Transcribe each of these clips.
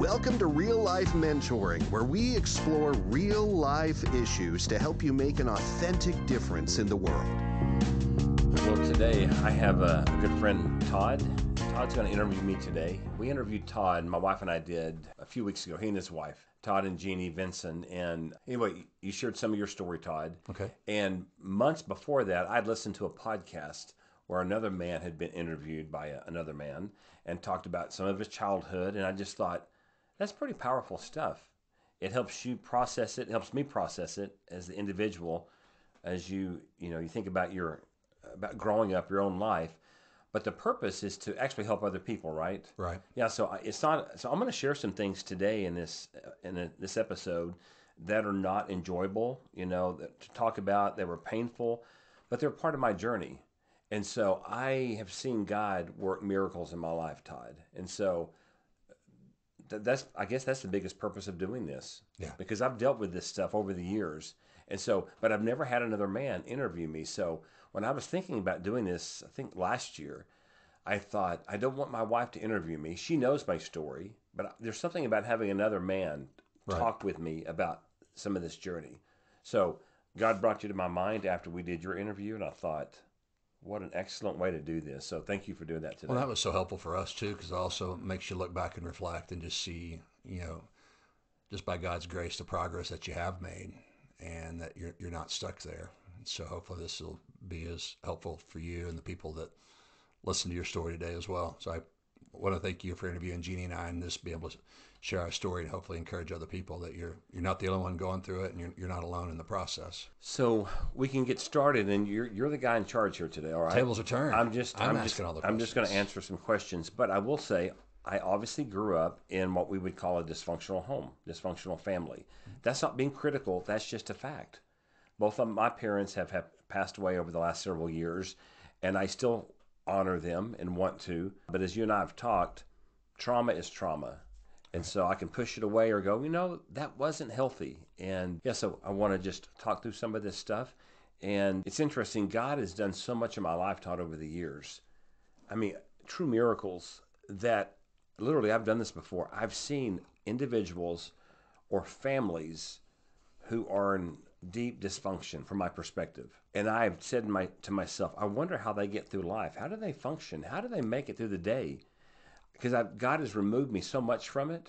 Welcome to Real Life Mentoring, where we explore real life issues to help you make an authentic difference in the world. Well, today I have a good friend, Todd. Todd's going to interview me today. We interviewed Todd, my wife and I did a few weeks ago, he and his wife, Todd and Jeannie Vinson. And anyway, you shared some of your story, Todd. Okay. And months before that, I'd listened to a podcast where another man had been interviewed by another man and talked about some of his childhood. And I just thought, that's pretty powerful stuff. It helps you process it. It helps me process it as the individual, as you think about about growing up your own life. But the purpose is to actually help other people, right? Right. Yeah. So it's not. So I'm going to share some things today in this episode that are not enjoyable. To talk about. They were painful, but they're part of my journey. And so I have seen God work miracles in my life, Todd. And so I guess that's the biggest purpose of doing this. Yeah. Because I've dealt with this stuff over the years. And so, but I've never had another man interview me. So when I was thinking about doing this, I think last year, I thought, I don't want my wife to interview me. She knows my story, but there's something about having another man talk with me about some of this journey. So God brought you to my mind after we did your interview, and I thought, what an excellent way to do this. So thank you for doing that today. Well, that was so helpful for us too, because it also makes you look back and reflect and just see, just by God's grace, the progress that you have made and that you're not stuck there. And so hopefully this will be as helpful for you and the people that listen to your story today as well. So I want to thank you for interviewing Jeannie and I, and just be able to share our story and hopefully encourage other people that you're not the only one going through it, and you're not alone in the process. So we can get started, and you're the guy in charge here today, all right? Tables are turned. I'm just asking all the I'm questions. just going to answer some questions, but I will say I obviously grew up in what we would call a dysfunctional home, dysfunctional family. That's not being critical. That's just a fact. Both of my parents have passed away over the last several years, and I still honor them and want to. But as you and I have talked, trauma is trauma. And so I can push it away or go, that wasn't healthy. And yeah, so I want to just talk through some of this stuff. And it's interesting. God has done so much in my life, Todd, over the years. I mean, true miracles that literally I've done this before. I've seen individuals or families who are in deep dysfunction from my perspective. And I've said to myself, I wonder how they get through life. How do they function? How do they make it through the day? Because God has removed me so much from it.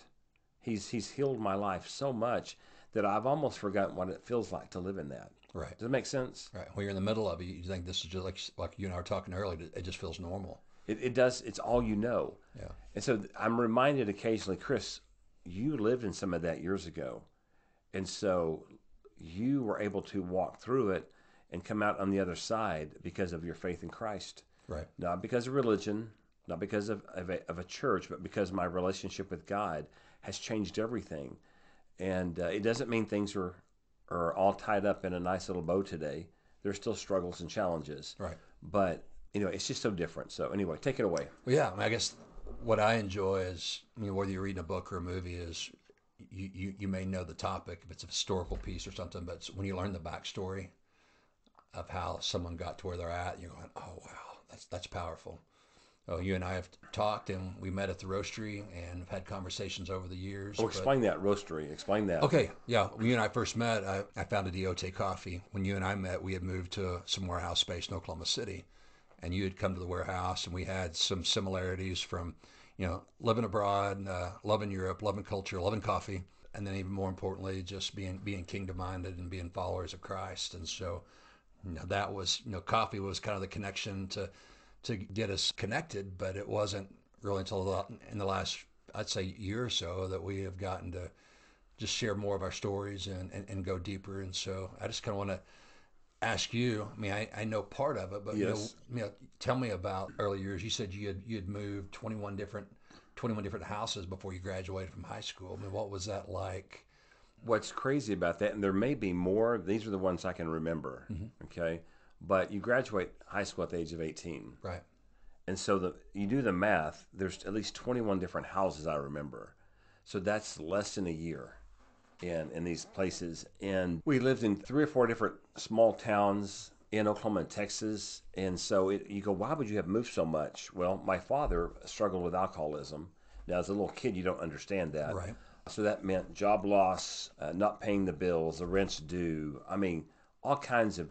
He's healed my life so much that I've almost forgotten what it feels like to live in that. Right. Does it make sense? Right. When you're in the middle of it, you think this is just like you and I were talking earlier. It just feels normal. It does. It's all you know. Yeah. And so I'm reminded occasionally, Chris, you lived in some of that years ago. And so you were able to walk through it and come out on the other side because of your faith in Christ. Right. Not because of religion, not because of a church, but because my relationship with God has changed everything. And it doesn't mean things are all tied up in a nice little bow today. There's still struggles and challenges. Right. But, it's just so different. So anyway, take it away. Well, yeah, I guess what I enjoy is, whether you're reading a book or a movie, is you may know the topic if it's a historical piece or something, but when you learn the backstory of how someone got to where they're at, you're going, oh, wow, that's powerful. Oh, you and I have talked, and we met at the roastery and have had conversations over the years. Oh, explain that, roastery. Explain that. Okay, yeah. When you and I first met, I founded Eote Coffee. When you and I met, we had moved to some warehouse space in Oklahoma City, and you had come to the warehouse, and we had some similarities from, living abroad, loving Europe, loving culture, loving coffee, and then even more importantly, just being kingdom-minded and being followers of Christ. And so, that was, coffee was kind of the connection to get us connected, but it wasn't really until in the last, I'd say, year or so that we have gotten to just share more of our stories and go deeper. And so I just kind of want to ask you, I know part of it, but yes. Tell me about early years. You said you had moved 21 different houses before you graduated from high school. What was that like? What's crazy about that, and there may be more, these are the ones I can remember, okay? But you graduate high school at the age of 18. Right. And so you do the math, there's at least 21 different houses I remember. So that's less than a year in these places. And we lived in 3 or 4 different small towns in Oklahoma and Texas. And so you go, why would you have moved so much? Well, my father struggled with alcoholism. Now, as a little kid, you don't understand that. Right. So that meant job loss, not paying the bills, the rent's due. I mean, all kinds of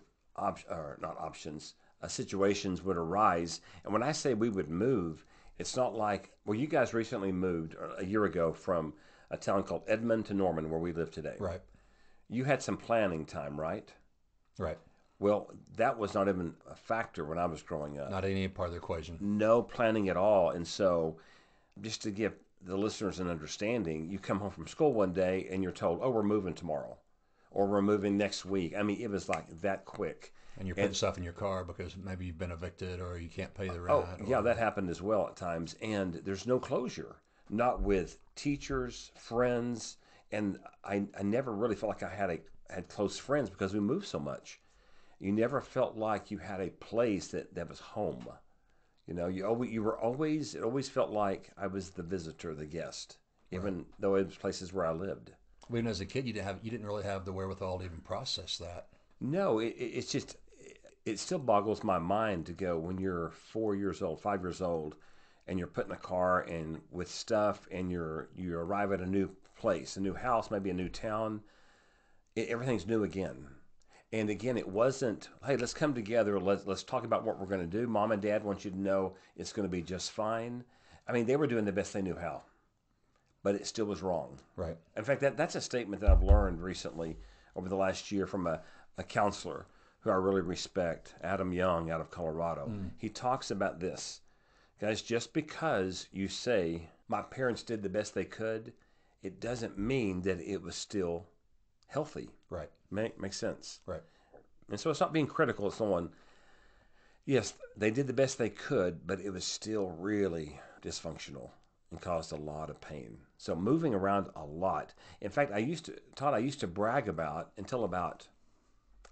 situations would arise. And when I say we would move, it's not like, well, you guys recently moved a year ago from a town called Edmond to Norman, where we live today. Right. You had some planning time, right? Right. Well, that was not even a factor when I was growing up. Not any part of the equation. No planning at all. And so, just to give the listeners an understanding, you come home from school one day and you're told, oh, we're moving tomorrow, or we're moving next week. I mean, it was like that quick. And you're putting stuff in your car because maybe you've been evicted or you can't pay the rent. Oh, yeah, that happened as well at times. And there's no closure, not with teachers, friends. And I never really felt like I had close friends because we moved so much. You never felt like you had a place that was home. You know, it always felt like I was the visitor, the guest, even though it was places where I lived. Well, even as a kid, you didn't really have the wherewithal to even process that. No, it's just, it still boggles my mind to go when you're 4 years old, 5 years old, and you're put in a car and with stuff, and you arrive at a new place, a new house, maybe a new town. Everything's new again. And again, it wasn't, hey, let's come together. Let's talk about what we're going to do. Mom and Dad want you to know it's going to be just fine. I mean, they were doing the best they knew how, but it still was wrong. Right. In fact, that's a statement that I've learned recently over the last year from a counselor who I really respect, Adam Young out of Colorado. He talks about this. Guys, just because you say, my parents did the best they could, it doesn't mean that it was still healthy. Right. Makes sense. Right. And so it's not being critical of someone. Yes, they did the best they could, but it was still really dysfunctional and caused a lot of pain. So moving around a lot. In fact, I used to brag about, until about,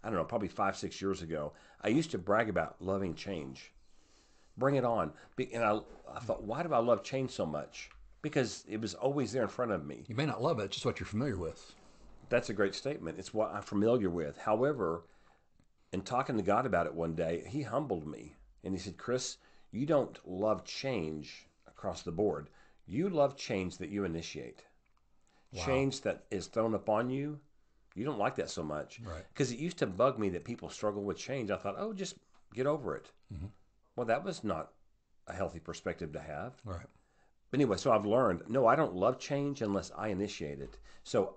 I don't know, probably 5-6 years ago, I used to brag about loving change. Bring it on. And I thought, why do I love change so much? Because it was always there in front of me. You may not love it, it's just what you're familiar with. That's a great statement. It's what I'm familiar with. However, in talking to God about it one day, he humbled me. And he said, Chris, you don't love change across the board. You love change that you initiate. Wow. Change that is thrown upon you, you don't like that so much. Right. Because it used to bug me that people struggle with change. I thought, oh, just get over it. Mm-hmm. Well, that was not a healthy perspective to have. Right. But anyway, so I've learned, no, I don't love change unless I initiate it. So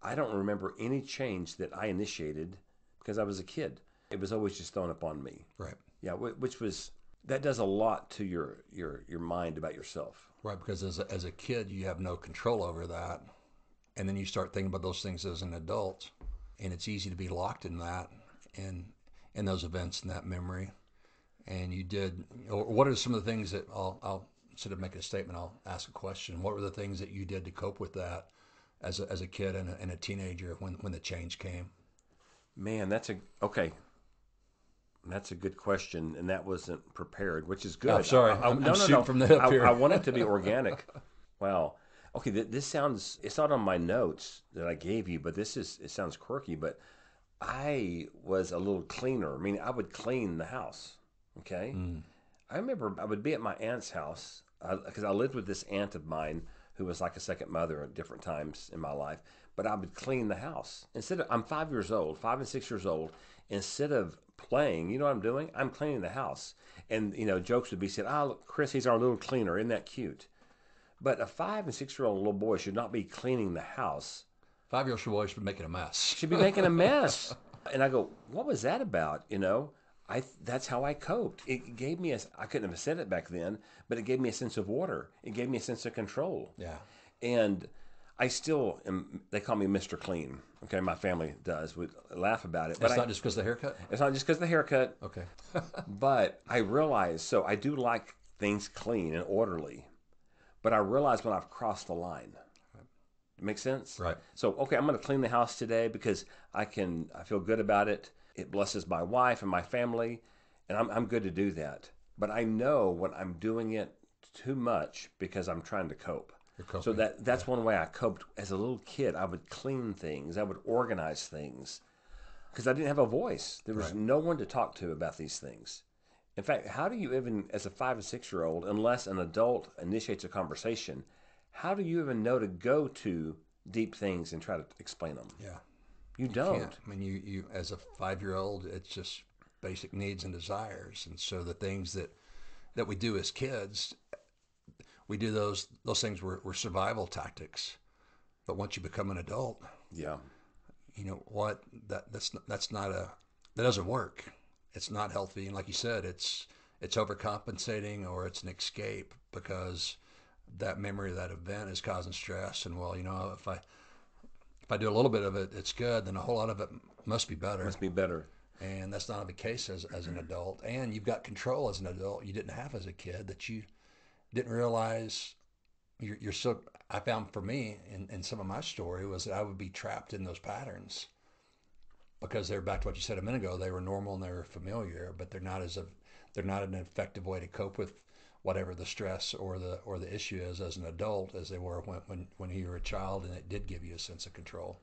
I don't remember any change that I initiated because I was a kid. It was always just thrown upon me. Right. Yeah, that does a lot to your mind about yourself. Right, because as a kid, you have no control over that. And then you start thinking about those things as an adult. And it's easy to be locked in that and in those events and that memory. And you did, or what are some of the things that I'll instead of making a statement, I'll ask a question. What were the things that you did to cope with that as a kid and a teenager when the change came? Man, that's a good question, and that wasn't prepared, which is good. I'm sorry. I'm shooting from the hip here. I want it to be organic. Wow. Okay, this sounds, it's not on my notes that I gave you, but it sounds quirky, but I was a little cleaner. I mean, I would clean the house, okay? I remember I would be at my aunt's house, because I lived with this aunt of mine who was like a second mother at different times in my life, but I would clean the house. I'm 5 years old, 5 and 6 years old. Instead of playing, you know what I'm doing? I'm cleaning the house. And, jokes would be said, oh, look, Chris, he's our little cleaner. Isn't that cute? But a 5 and 6 year old little boy should not be cleaning the house. 5-year-old boy should be making a mess. Should be making a mess. And I go, what was that about? That's how I coped. It gave me I couldn't have said it back then, but it gave me a sense of order. It gave me a sense of control. Yeah. And I still am, they call me Mr. Clean. Okay, my family does. We laugh about it. It's not just because of the haircut? It's not just because of the haircut. Okay. But I realize, so I do like things clean and orderly. But I realize when I've crossed the line. It makes sense? Right. So, okay, I'm going to clean the house today because I feel good about it. It blesses my wife and my family, and I'm good to do that. But I know when I'm doing it too much because I'm trying to cope. So that's one way I coped. As a little kid, I would clean things. I would organize things because I didn't have a voice. There was no one to talk to about these things. In fact, how do you even, as a 5 and 6 year old, unless an adult initiates a conversation, how do you even know to go to deep things and try to explain them? Yeah. You don't. Can't. I mean, you as a 5-year-old, it's just basic needs and desires. And so the things that we do as kids, we do those things were survival tactics. But once you become an adult, Yeah. you know what, that's not that doesn't work. It's not healthy. And like you said, it's overcompensating, or it's an escape, because that memory of that event is causing stress. And well, if I do a little bit of it, it's good, then a whole lot of it must be better. Must be better. And that's not the case as an adult. And you've got control as an adult you didn't have as a kid, that you didn't realize. You're so, I found for me in some of my story was that I would be trapped in those patterns, because they're back to what you said a minute ago. They were normal and they were familiar, but they're not an effective way to cope with whatever the stress or the issue is as an adult, as they were when you were a child, and it did give you a sense of control.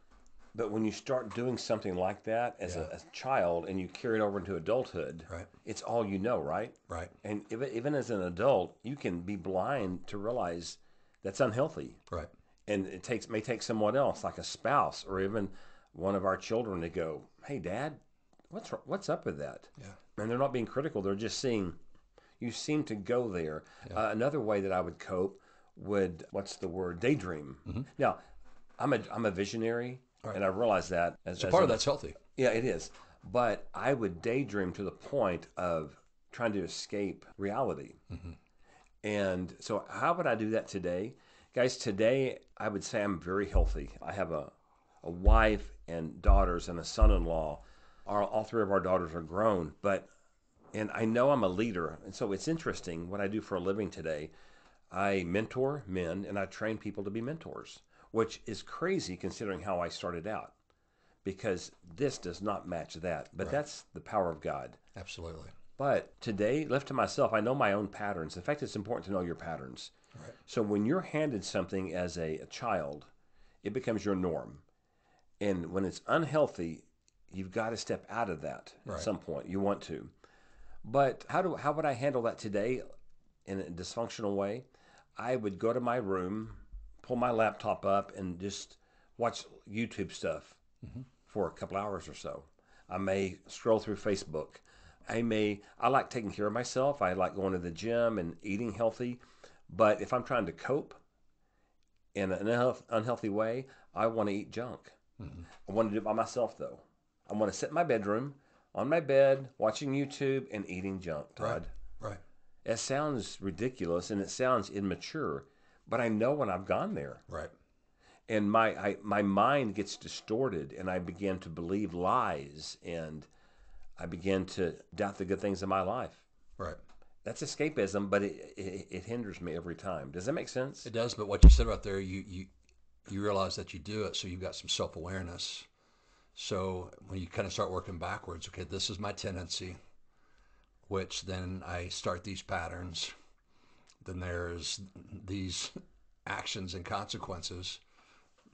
But when you start doing something like that as a child, and you carry it over into adulthood, Right. It's all you know, right? Right. And even as an adult, you can be blind to realize that's unhealthy. Right. And it may take someone else, like a spouse or even one of our children, to go, "Hey, Dad, what's up with that?" Yeah. And they're not being critical; they're just seeing you seem to go there. Yeah. Another way that I would cope would, what's the word? Daydream. Mm-hmm. Now, I'm a visionary, Right. and I realize that. So part of that's healthy. Yeah, it is. But I would daydream to the point of trying to escape reality. Mm-hmm. And so how would I do that today? Guys, today I would say I'm very healthy. I have a wife and daughters and a son-in-law. All three of our daughters are grown, and I know I'm a leader. And so it's interesting what I do for a living today. I mentor men and I train people to be mentors, which is crazy considering how I started out, because this does not match that. But Right. That's the power of God. Absolutely. But today, left to myself, I know my own patterns. In fact, it's important to know your patterns. Right. So when you're handed something as a child, it becomes your norm. And when it's unhealthy, you've got to step out of that at Right. some point. You want to. But how would I handle that today in a dysfunctional way? I would go to my room, pull my laptop up, and just watch YouTube stuff for a couple hours or so. I may scroll through Facebook. I like taking care of myself. I like going to the gym and eating healthy. But if I'm trying to cope in an unhealthy way, I want to eat junk. I want to do it by myself, though. I want to sit in my bedroom, on my bed, watching YouTube and eating junk, Todd. Right. It sounds ridiculous and it sounds immature, but I know when I've gone there. Right. And my mind gets distorted, and I begin to believe lies, and I begin to doubt the good things in my life. Right. That's escapism, but it hinders me every time. Does that make sense? It does, but what you said right there, you realize that you do it, so you've got some self-awareness. So when you kind of start working backwards, okay, this is my tendency, which then I start these patterns. Then there's these actions and consequences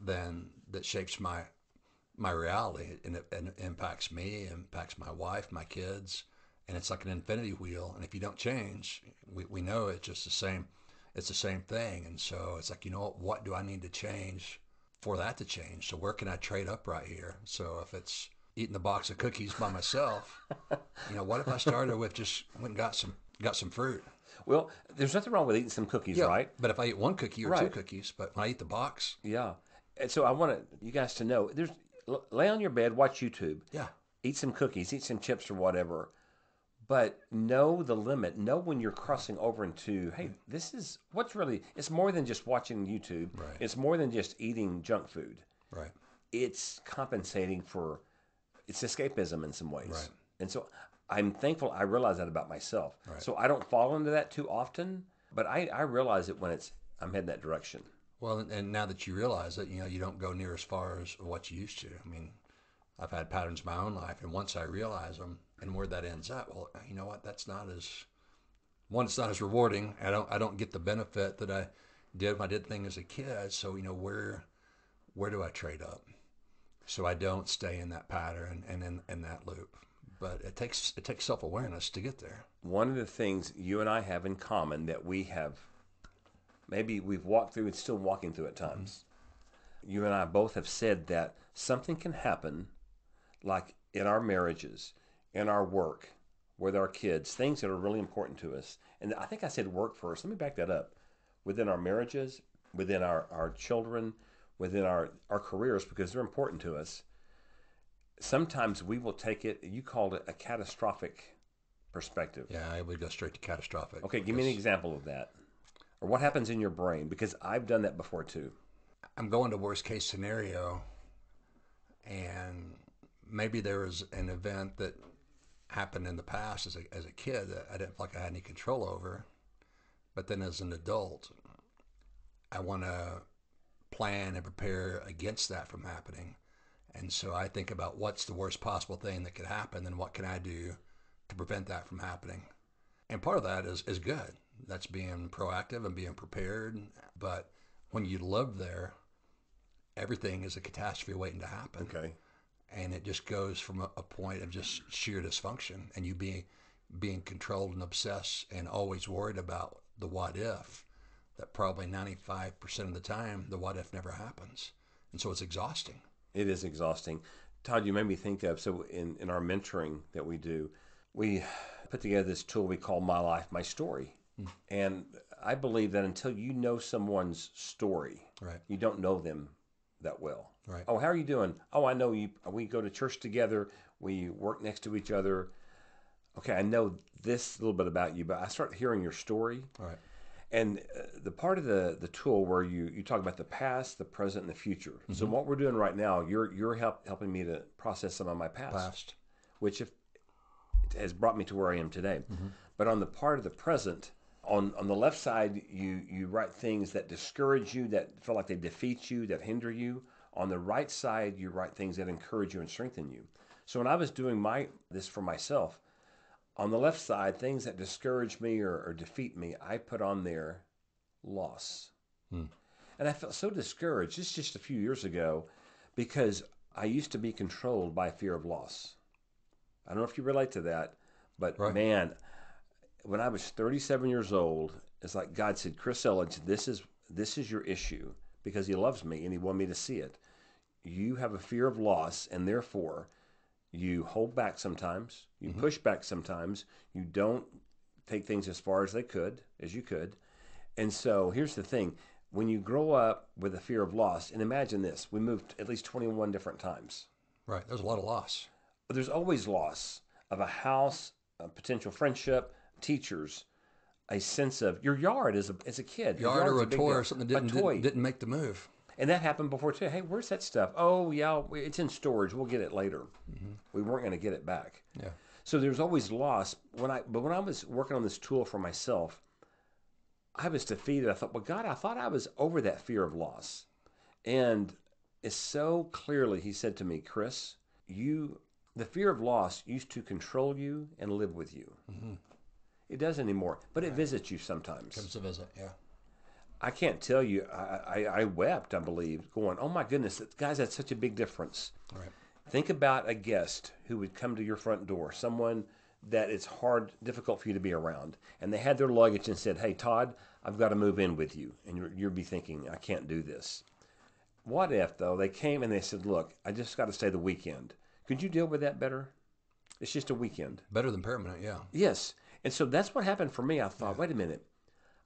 then that shapes my reality, and it impacts me, impacts my wife, my kids, and it's like an infinity wheel. And if you don't change, we know it's just the same. It's the same thing. And so it's like, what do I need to change for that to change? So where can I trade up right here? So if it's eating the box of cookies by myself, what if I started with just went and got some fruit? Well, there's nothing wrong with eating some cookies, right? But if I eat one cookie or Right. two cookies, but when I eat the box, Yeah. And so I want you guys to know, lay on your bed, watch YouTube, yeah, eat some cookies, eat some chips or whatever, but know the limit. Know when you're crossing over into, hey, this is it's more than just watching YouTube. Right. It's more than just eating junk food. right, It's compensating for, it's escapism in some ways. Right. And so I'm thankful I realize that about myself. Right. So I don't fall into that too often, but I realize it when I'm heading that direction. Well, and now that you realize it, you don't go near as far as what you used to. I mean, I've had patterns in my own life, and once I realize them and where that ends up, well, you know what? It's not as rewarding. I don't get the benefit that I did when I did things as a kid. So where do I trade up so I don't stay in that pattern and in that loop? But it takes self-awareness to get there. One of the things you and I have in common that we have maybe we've walked through and still walking through at times. You and I both have said that something can happen, like in our marriages, in our work, with our kids, things that are really important to us. And I think I said work first. Let me back that up. Within our marriages, within our children, within our careers, because they're important to us. Sometimes we will take it, you called it a catastrophic perspective. Yeah, I would go straight to catastrophic. Okay, give me an example of that. Or what happens in your brain? Because I've done that before too. I'm going to worst case scenario, and maybe there was an event that happened in the past as a kid that I didn't feel like I had any control over. But then as an adult, I want to plan and prepare against that from happening. And so I think about what's the worst possible thing that could happen and what can I do to prevent that from happening. And part of that is good. That's being proactive and being prepared. But when you live there, everything is a catastrophe waiting to happen. Okay. And it just goes from a point of just sheer dysfunction and you being controlled and obsessed and always worried about the what if, that probably 95% of the time, the what if never happens. And so it's exhausting. It is exhausting. Todd, you made me think of, so in our mentoring that we do, we put together this tool we call My Life, My Story. And I believe that until you know someone's story, Right. you don't know them that well. Right. Oh, how are you doing? Oh, I know you. We go to church together. We work next to each other. Okay, I know this little bit about you, but I start hearing your story. Right. And the part of the tool where you talk about the past, the present, and the future. Mm-hmm. So what we're doing right now, you're helping me to process some of my past. Which it has brought me to where I am today. Mm-hmm. But on the part of the present, on the left side, you write things that discourage you, that feel like they defeat you, that hinder you. On the right side, you write things that encourage you and strengthen you. So when I was doing this for myself, on the left side, things that discourage me or defeat me, I put on there loss. And I felt so discouraged. This just a few years ago because I used to be controlled by fear of loss. I don't know if you relate to that, but right. Man, when I was 37 years old, it's like God said, Chris Elledge, this is your issue because he loves me and he wanted me to see it. You have a fear of loss, and therefore you hold back sometimes, you push back sometimes, you don't take things as far as you could. And so here's the thing. When you grow up with a fear of loss, and imagine this, we moved at least 21 different times. Right, there's a lot of loss. But there's always loss of a house, a potential friendship, teachers, a sense of your yard as a kid. Yard or a toy or something didn't make the move. And that happened before too. Hey, where's that stuff? Oh, yeah, it's in storage. We'll get it later. Mm-hmm. We weren't going to get it back. Yeah. So there's always loss. But when I was working on this tool for myself, I was defeated. I thought, well, God, I thought I was over that fear of loss. And it's so clearly, he said to me, Chris, the fear of loss used to control you and live with you. Mm-hmm. It doesn't anymore, but it visits you sometimes. Comes to visit, yeah. I can't tell you, I wept, I believe, going, oh my goodness, guys, that's such a big difference. Right. Think about a guest who would come to your front door, someone that it's difficult for you to be around, and they had their luggage and said, hey, Todd, I've got to move in with you. And you'll be thinking, I can't do this. What if, though, they came and they said, look, I just got to stay the weekend. Could you deal with that better? It's just a weekend. Better than permanent, yeah. Yes. And so that's what happened for me. I thought, wait a minute.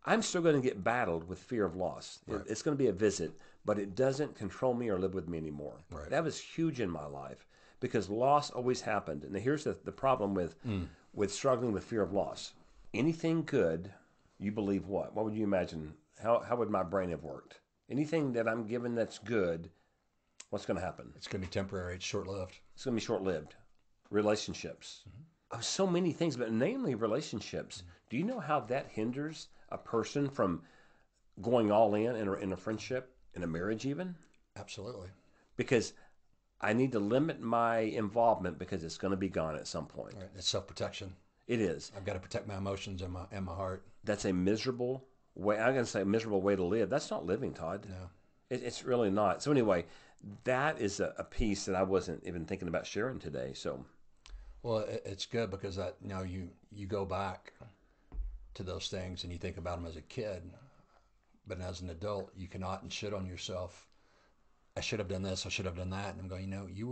I'm still going to get battled with fear of loss. Right. It's going to be a visit, but it doesn't control me or live with me anymore. Right. That was huge in my life because loss always happened. And here's the problem with struggling with fear of loss. Anything good, you believe what? What would you imagine? How would my brain have worked? Anything that I'm given that's good, what's going to happen? It's going to be temporary. It's short-lived. It's going to be short-lived. Relationships. So many things, but namely relationships. Do you know how that hinders a person from going all in a friendship, in a marriage even? Absolutely. Because I need to limit my involvement because it's going to be gone at some point. Right. It's self-protection. It is. I've got to protect my emotions and my heart. That's a miserable way. I'm going to say a miserable way to live. That's not living, Todd. No. It's really not. So anyway, that is a piece that I wasn't even thinking about sharing today. So, well, it's good because you go back to those things and you think about them as a kid. But as an adult, you cannot and should on yourself. I should have done this. I should have done that. And I'm going, you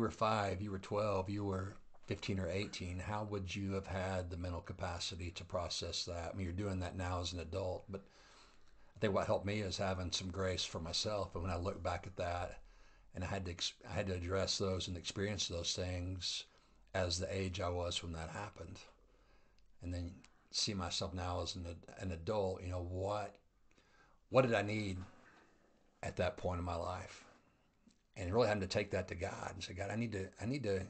were 5, you were 12, you were 15 or 18. How would you have had the mental capacity to process that? I mean, you're doing that now as an adult, but I think what helped me is having some grace for myself. And when I look back at that, and I had to address those and experience those things as the age I was when that happened, and then see myself now as an adult. What did I need at that point in my life? And really having to take that to God and say, God, I need to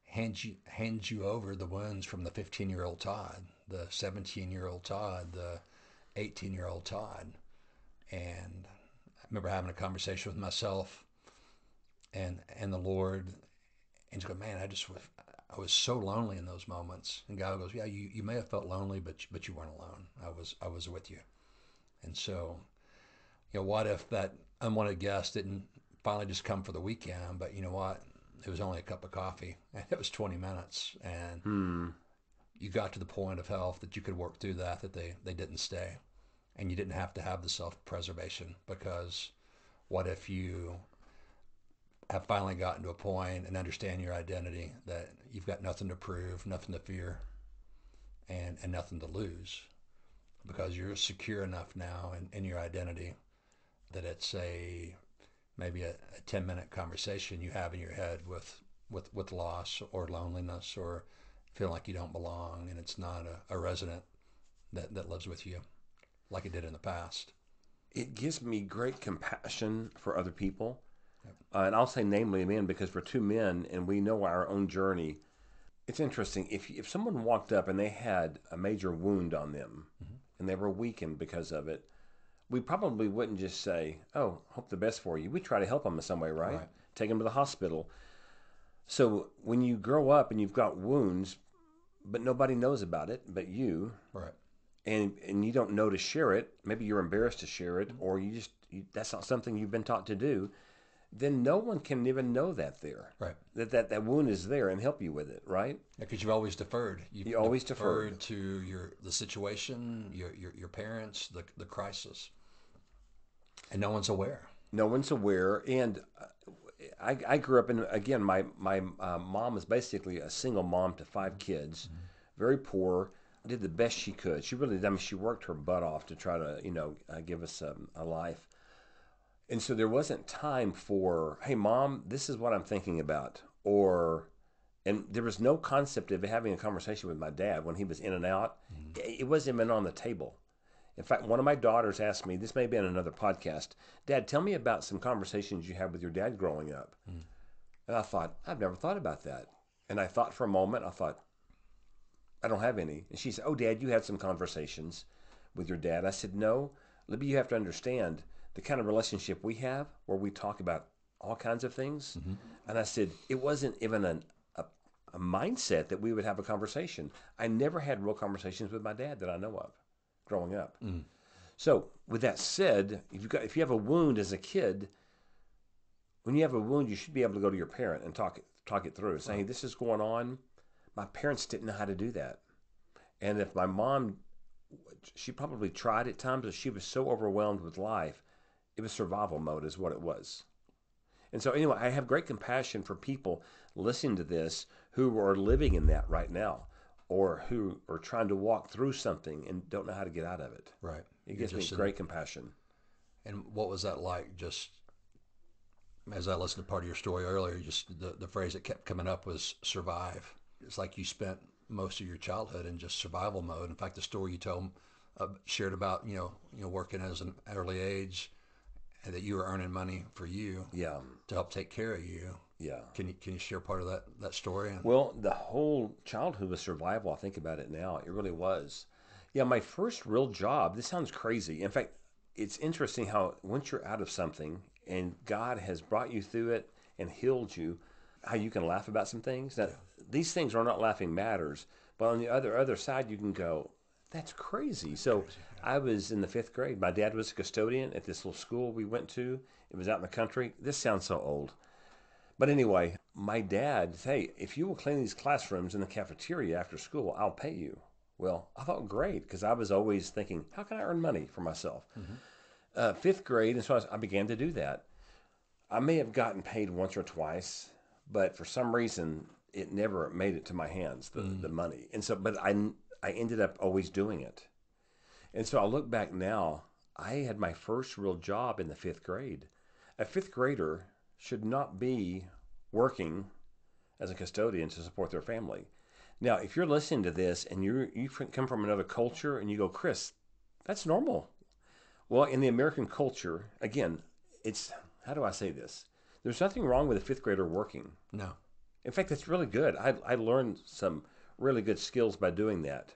hand you over the wounds from the 15-year-old Todd, the 17-year-old Todd, the 18-year-old Todd. And I remember having a conversation with myself and the Lord, and just go, man, I was so lonely in those moments. And God goes, yeah, you may have felt lonely, but you weren't alone. I was with you. And so, what if that unwanted guest didn't finally just come for the weekend, but you know what? It was only a cup of coffee, and it was 20 minutes, and you got to the point of health that you could work through that they didn't stay, and you didn't have to have the self-preservation, because what if you have finally gotten to a point and understand your identity, that you've got nothing to prove, nothing to fear, and nothing to lose, because you're secure enough now in your identity that it's maybe a 10-minute conversation you have in your head with loss or loneliness or feeling like you don't belong, and it's not a resident that lives with you like it did in the past. It gives me great compassion for other people. And I'll say namely men, because we're two men and we know our own journey. It's interesting. If someone walked up and they had a major wound on them and they were weakened because of it, we probably wouldn't just say, oh, hope the best for you. We try to help them in some way, right? Take them to the hospital. So when you grow up and you've got wounds, but nobody knows about it but you, right? And you don't know to share it, maybe you're embarrassed to share it, or that's not something you've been taught to do, then no one can even know that there. Right. That wound is there and help you with it, right? Because you've always deferred. You always deferred to the situation, your parents, the crisis. And no one's aware. No one's aware. And I grew up in, again, my mom was basically a single mom to 5 kids, very poor, did the best she could. She really, she worked her butt off to try to, give us a life. And so there wasn't time for, hey, Mom, this is what I'm thinking about. And there was no concept of having a conversation with my dad when he was in and out. It wasn't even on the table. In fact, one of my daughters asked me, this may be in another podcast, Dad, tell me about some conversations you had with your dad growing up. And I thought, I've never thought about that. And I thought for a moment, I don't have any. And she said, oh, Dad, you had some conversations with your dad. I said, no, Libby, you have to understand the kind of relationship we have where we talk about all kinds of things. And I said, it wasn't even a mindset that we would have a conversation. I never had real conversations with my dad that I know of growing up. So with that said, if you have a wound as a kid, when you have a wound, you should be able to go to your parent and talk it through. Say, hey, this is going on. My parents didn't know how to do that. And if my mom, she probably tried at times, but she was so overwhelmed with life, it was survival mode is what it was. And so anyway, I have great compassion for people listening to this who are living in that right now, or who are trying to walk through something and don't know how to get out of it. Right. It gives me great compassion. And what was that like? Just as I listened to part of your story earlier, just the phrase that kept coming up was survive. It's like you spent most of your childhood in just survival mode. In fact, the story you shared about, working as an early age, and that you were earning money for you to help take care of you. Yeah. Can you share part of that story? Well, the whole childhood was survival. I think about it now. It really was. Yeah, my first real job, this sounds crazy. In fact, it's interesting how once you're out of something and God has brought you through it and healed you, how you can laugh about some things. Now, these things are not laughing matters, but on the other side, you can go, that's crazy. So I was in the 5th grade. My dad was a custodian at this little school we went to. It was out in the country. This sounds so old. But anyway, my dad said, hey, if you will clean these classrooms in the cafeteria after school, I'll pay you. Well, I thought great because I was always thinking, how can I earn money for myself? Fifth grade, and so I began to do that. I may have gotten paid once or twice, but for some reason, it never made it to my hands, the money. And so, but I ended up always doing it. And so I look back now, I had my first real job in the fifth grade. A fifth grader should not be working as a custodian to support their family. Now, if you're listening to this and you come from another culture and you go, Chris, that's normal. Well, in the American culture, again, it's, how do I say this? There's nothing wrong with a fifth grader working. No. In fact, it's really good. I learned some really good skills by doing that.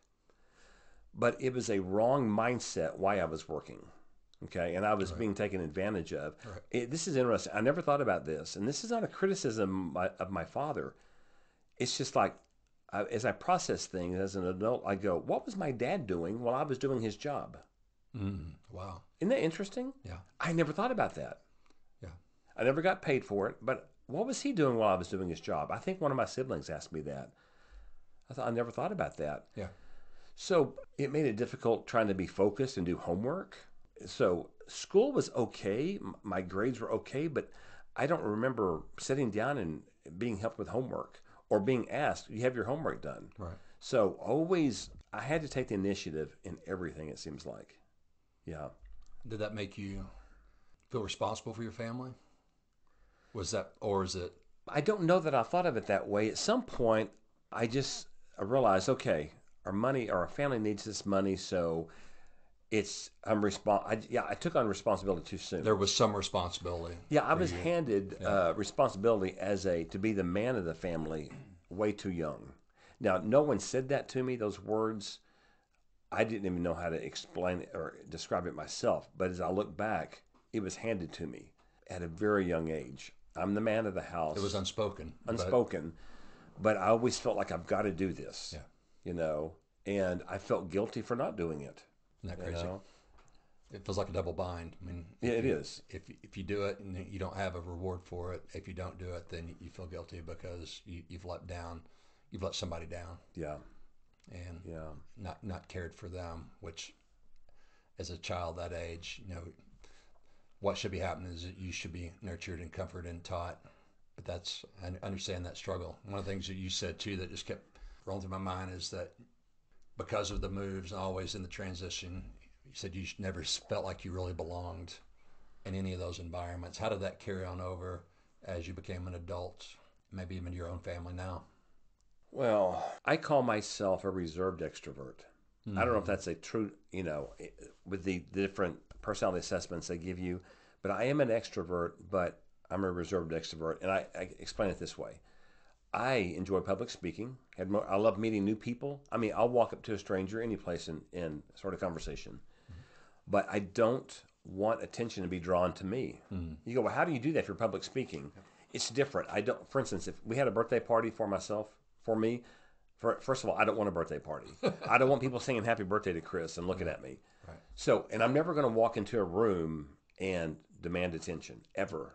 But it was a wrong mindset why I was working. Okay, and I was being taken advantage of. This is interesting. I never thought about this, and this is not a criticism of my father. It's just like, as I process things as an adult, I go, what was my dad doing while I was doing his job? Wow. Isn't that interesting? Yeah. I never thought about that. Yeah. I never got paid for it, but what was he doing while I was doing his job? I think one of my siblings asked me that. I never thought about that. Yeah. So it made it difficult trying to be focused and do homework. So school was okay. My grades were okay, but I don't remember sitting down and being helped with homework or being asked, you have your homework done. Right. So always, I had to take the initiative in everything, it seems like. Yeah. Did that make you feel responsible for your family? Was that, or is it? I don't know that I thought of it that way. At some point, I realized, okay, our family needs this money, so I took on responsibility too soon. There was some responsibility. Yeah, I was handed responsibility to be the man of the family way too young. Now, no one said that to me, those words. I didn't even know how to explain it or describe it myself. But as I look back, it was handed to me at a very young age. I'm the man of the house. It was unspoken. But I always felt like I've got to do this. Yeah. And I felt guilty for not doing it. Isn't that crazy? It feels like a double bind. I mean, it is. If you do it and you don't have a reward for it, if you don't do it, then you feel guilty because you've let somebody down. Yeah. And not cared for them, which as a child that age, what should be happening is that you should be nurtured and comforted and taught. But I understand that struggle. One of the things that you said too that just kept rolling through my mind is that because of the moves and always in the transition, you said you never felt like you really belonged in any of those environments. How did that carry on over as you became an adult, maybe even your own family now? Well, I call myself a reserved extrovert. Mm-hmm. I don't know if that's a true, with the different personality assessments they give you, but I am an extrovert, but I'm a reserved extrovert. And I explain it this way. I enjoy public speaking. I love meeting new people. I mean, I'll walk up to a stranger any place in sort of conversation. Mm-hmm. But I don't want attention to be drawn to me. Mm-hmm. You go, well, how do you do that if you're public speaking? Yeah. It's different. For instance, if we had a birthday party for me, first of all, I don't want a birthday party. I don't want people singing happy birthday to Chris and looking at me. Right. So, and I'm never going to walk into a room and demand attention, ever.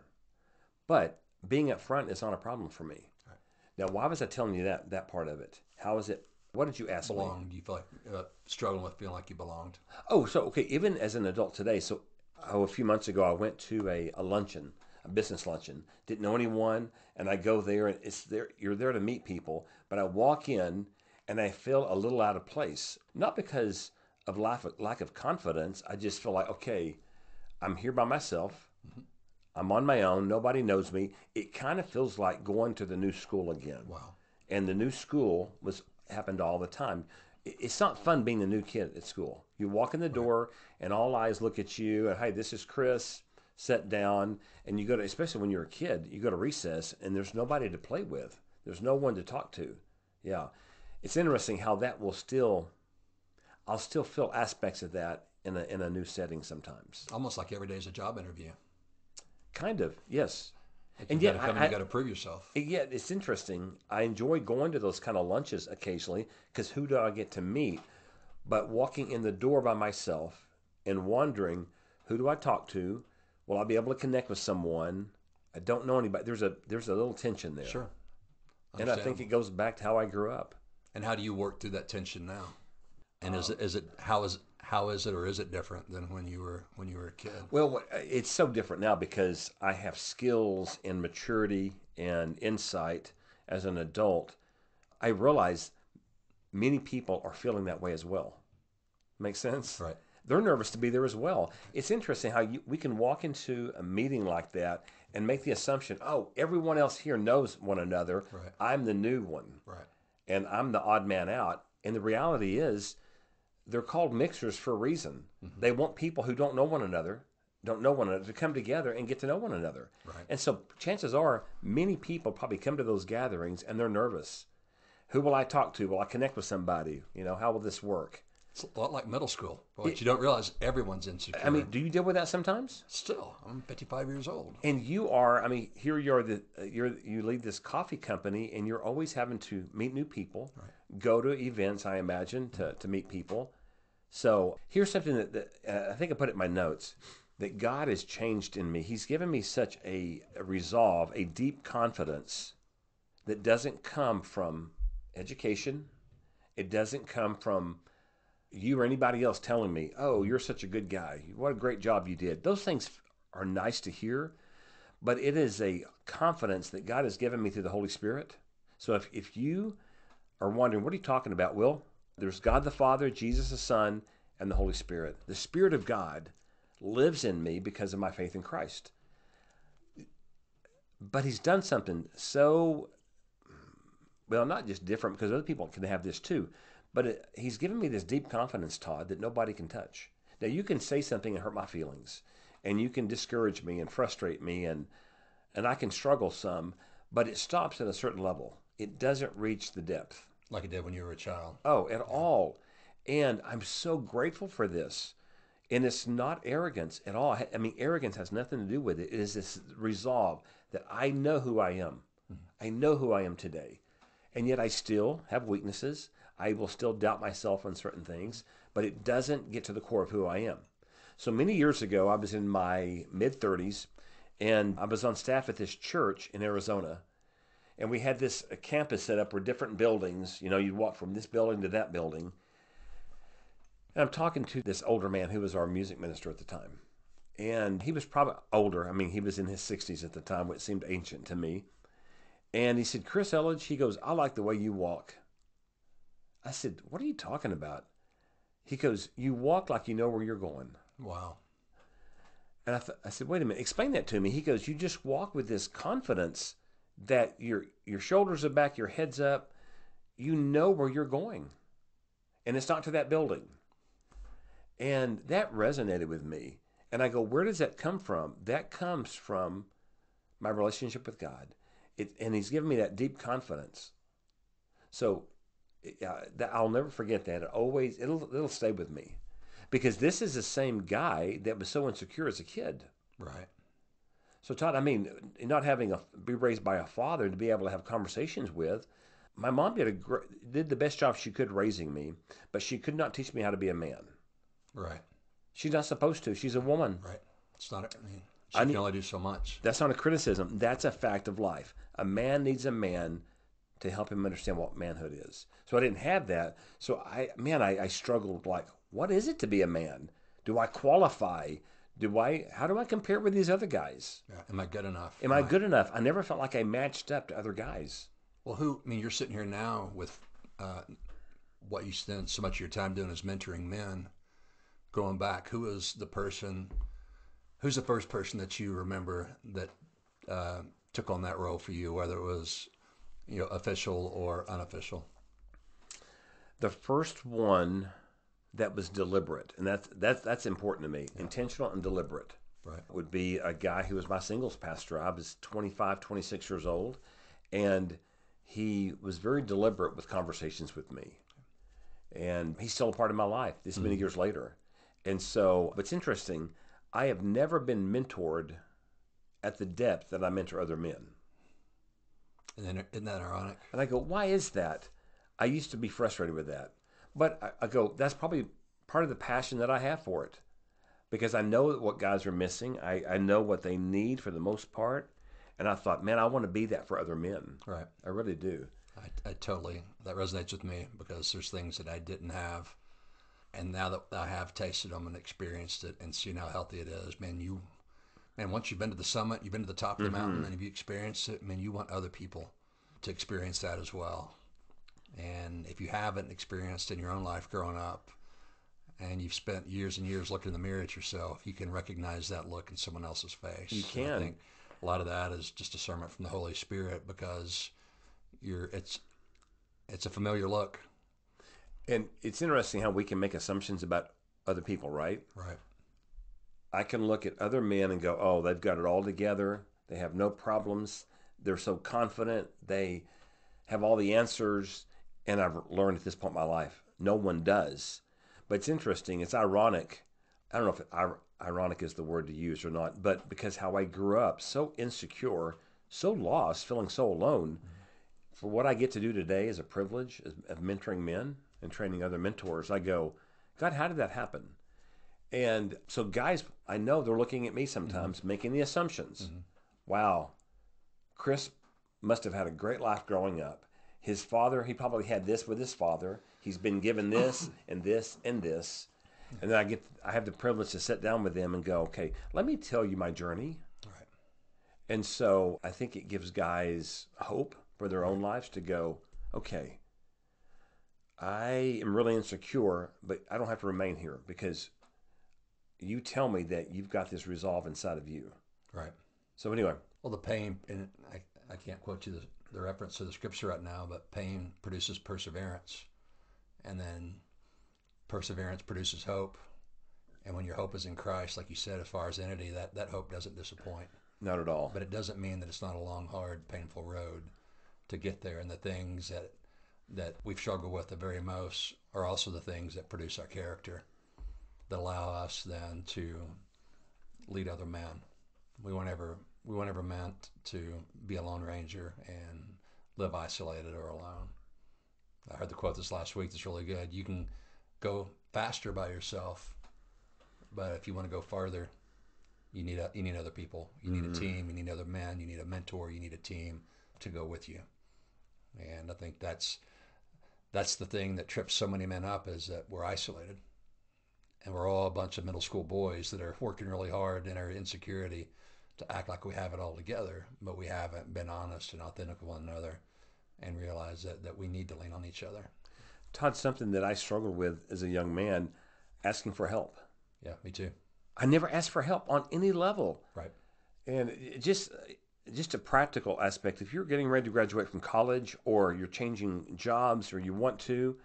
But being up front is not a problem for me. Right. Now, why was I telling you that part of it? How is it? What did you ask me? Do you feel like struggling with feeling like you belonged? Oh, so, okay, even as an adult today, a few months ago, I went to a luncheon, a business luncheon. Didn't know anyone, and I go there, and you're there to meet people, but I walk in, and I feel a little out of place. Not because of lack of confidence. I just feel like, okay, I'm here by myself. Mm-hmm. I'm on my own. Nobody knows me. It kind of feels like going to the new school again. Wow. And the new school happened all the time. It's not fun being the new kid at school. You walk in the door, and all eyes look at you, and, hey, this is Chris. Sit down, and you go to, especially when you're a kid, you go to recess, and there's nobody to play with. There's no one to talk to. Yeah. It's interesting how that I'll still feel aspects of that in a new setting sometimes. Almost like every day is a job interview. Kind of, yes. And yet, you got to prove yourself. Yet, it's interesting. I enjoy going to those kind of lunches occasionally because who do I get to meet? But walking in the door by myself and wondering, who do I talk to? Will I be able to connect with someone? I don't know anybody. There's a little tension there. Sure. And I think it goes back to how I grew up. And how do you work through that tension now? And how is it or is it different than when you were a kid? Well, it's so different now because I have skills and maturity and insight as an adult. I realize many people are feeling that way as well. Make sense? Right. They're nervous to be there as well. It's interesting how we can walk into a meeting like that and make the assumption, oh, everyone else here knows one another. Right. I'm the new one. Right. And I'm the odd man out. And the reality is, they're called mixers for a reason. Mm-hmm. They want people who don't know one another to come together and get to know one another. Right. And so chances are many people probably come to those gatherings and they're nervous. Who will I talk to? Will I connect with somebody? How will this work? It's a lot like middle school, but you don't realize everyone's insecure. I mean, do you deal with that sometimes? Still, I'm 55 years old. And you are, here you are, you lead this coffee company and you're always having to meet new people, right. Go to events, I imagine, to meet people. So here's something that I think I put it in my notes, that God has changed in me. He's given me such a resolve, a deep confidence that doesn't come from education. It doesn't come from you or anybody else telling me, oh, you're such a good guy. What a great job you did. Those things are nice to hear, but it is a confidence that God has given me through the Holy Spirit. So if you are wondering, what are you talking about, Will? There's God the Father, Jesus the Son, and the Holy Spirit. The Spirit of God lives in me because of my faith in Christ. But he's done something so, well, not just different, because other people can have this too, but he's given me this deep confidence, Todd, that nobody can touch. Now, you can say something and hurt my feelings, and you can discourage me and frustrate me, and I can struggle some, but it stops at a certain level. It doesn't reach the depth. Like it did when you were a child. Oh, at all. And I'm so grateful for this. And it's not arrogance at all. Arrogance has nothing to do with it. It is this resolve that I know who I am. Mm-hmm. I know who I am today. And yet I still have weaknesses. I will still doubt myself on certain things, but it doesn't get to the core of who I am. So many years ago, I was in my mid-30s, and I was on staff at this church in Arizona. And we had this campus set up where different buildings, you'd walk from this building to that building. And I'm talking to this older man who was our music minister at the time. And he was probably older. He was in his 60s at the time, which seemed ancient to me. And he said, Chris Elledge, he goes, I like the way you walk. I said, what are you talking about? He goes, you walk like you know where you're going. Wow. And I said, wait a minute, explain that to me. He goes, you just walk with this confidence that your shoulders are back, your head's up, you know where you're going. And it's not to that building. And that resonated with me. And I go, where does that come from? That comes from my relationship with God. And he's given me that deep confidence. So I'll never forget that. It'll stay with me. Because this is the same guy that was so insecure as a kid. Right. So Todd, not having be raised by a father to be able to have conversations with, my mom did the best job she could raising me, but she could not teach me how to be a man. Right. She's not supposed to. She's a woman. Right. It's not. She can only do so much. That's not a criticism. That's a fact of life. A man needs a man to help him understand what manhood is. So I didn't have that. So I struggled. Like, what is it to be a man? Do I qualify? How do I compare with these other guys? Yeah. Am I good enough? Am I good enough? I never felt like I matched up to other guys. Well, you're sitting here now with what you spend so much of your time doing is mentoring men. Going back, who's the first person that you remember that took on that role for you, whether it was, official or unofficial? The first one that was deliberate, and that's important to me, intentional and deliberate, right, would be a guy who was my singles pastor. I was 25, 26 years old, and he was very deliberate with conversations with me. And he's still a part of my life this many years later. And so what's interesting, I have never been mentored at the depth that I mentor other men. And isn't that ironic? And I go, why is that? I used to be frustrated with that. But I go, that's probably part of the passion that I have for it. Because I know what guys are missing. I know what they need for the most part. And I thought, man, I want to be that for other men. Right. I really do. I totally, that resonates with me because there's things that I didn't have And now that I have tasted them and experienced it and seen how healthy it is, man, once you've been to the summit, you've been to the top of the mountain, and if you experienced it, man, you want other people to experience that as well. And if you haven't experienced in your own life growing up, and you've spent years and years looking in the mirror at yourself, you can recognize that look in someone else's face. You can. And I think a lot of that is just discernment from the Holy Spirit, because it's a familiar look. And it's interesting how we can make assumptions about other people, right? Right. I can look at other men and go, oh, they've got it all together. They have no problems. They're so confident. They have all the answers. And I've learned at this point in my life, no one does. But it's interesting. It's ironic. I don't know if ironic is the word to use or not, but because how I grew up so insecure, so lost, feeling so alone, for what I get to do today is a privilege of mentoring men and training other mentors. I go, God, how did that happen? And so guys, I know they're looking at me sometimes, making the assumptions. Wow, Chris must have had a great life growing up. His father, he probably had this with his father. He's been given this and this and this. And then I have the privilege to sit down with them and go, okay, let me tell you my journey. Right. And so I think it gives guys hope for their own lives to go, okay, I am really insecure, but I don't have to remain here because you tell me that you've got this resolve inside of you. Right. So anyway. Well, the pain, and I can't quote you the reference to the scripture right now, but pain produces perseverance. And then perseverance produces hope. And when your hope is in Christ, like you said, as far as entity, that hope doesn't disappoint. Not at all. But it doesn't mean that it's not a long, hard, painful road to get there. And the things that we've struggled with the very most are also the things that produce our character, that allow us then to lead other men. We weren't ever meant to be a lone ranger and live isolated or alone. I heard the quote this last week that's really good. You can go faster by yourself, but if you want to go farther, you need other people. You need a team. You need other men. You need a mentor. You need a team to go with you. And I think that's the thing that trips so many men up, is that we're isolated. And we're all a bunch of middle school boys that are working really hard in our insecurity to act like we have it all together, but we haven't been honest and authentic with one another and realize that we need to lean on each other. Todd, something that I struggled with as a young man, asking for help. Yeah, me too. I never asked for help on any level. Right. And just a practical aspect, if you're getting ready to graduate from college or you're changing jobs or you want to,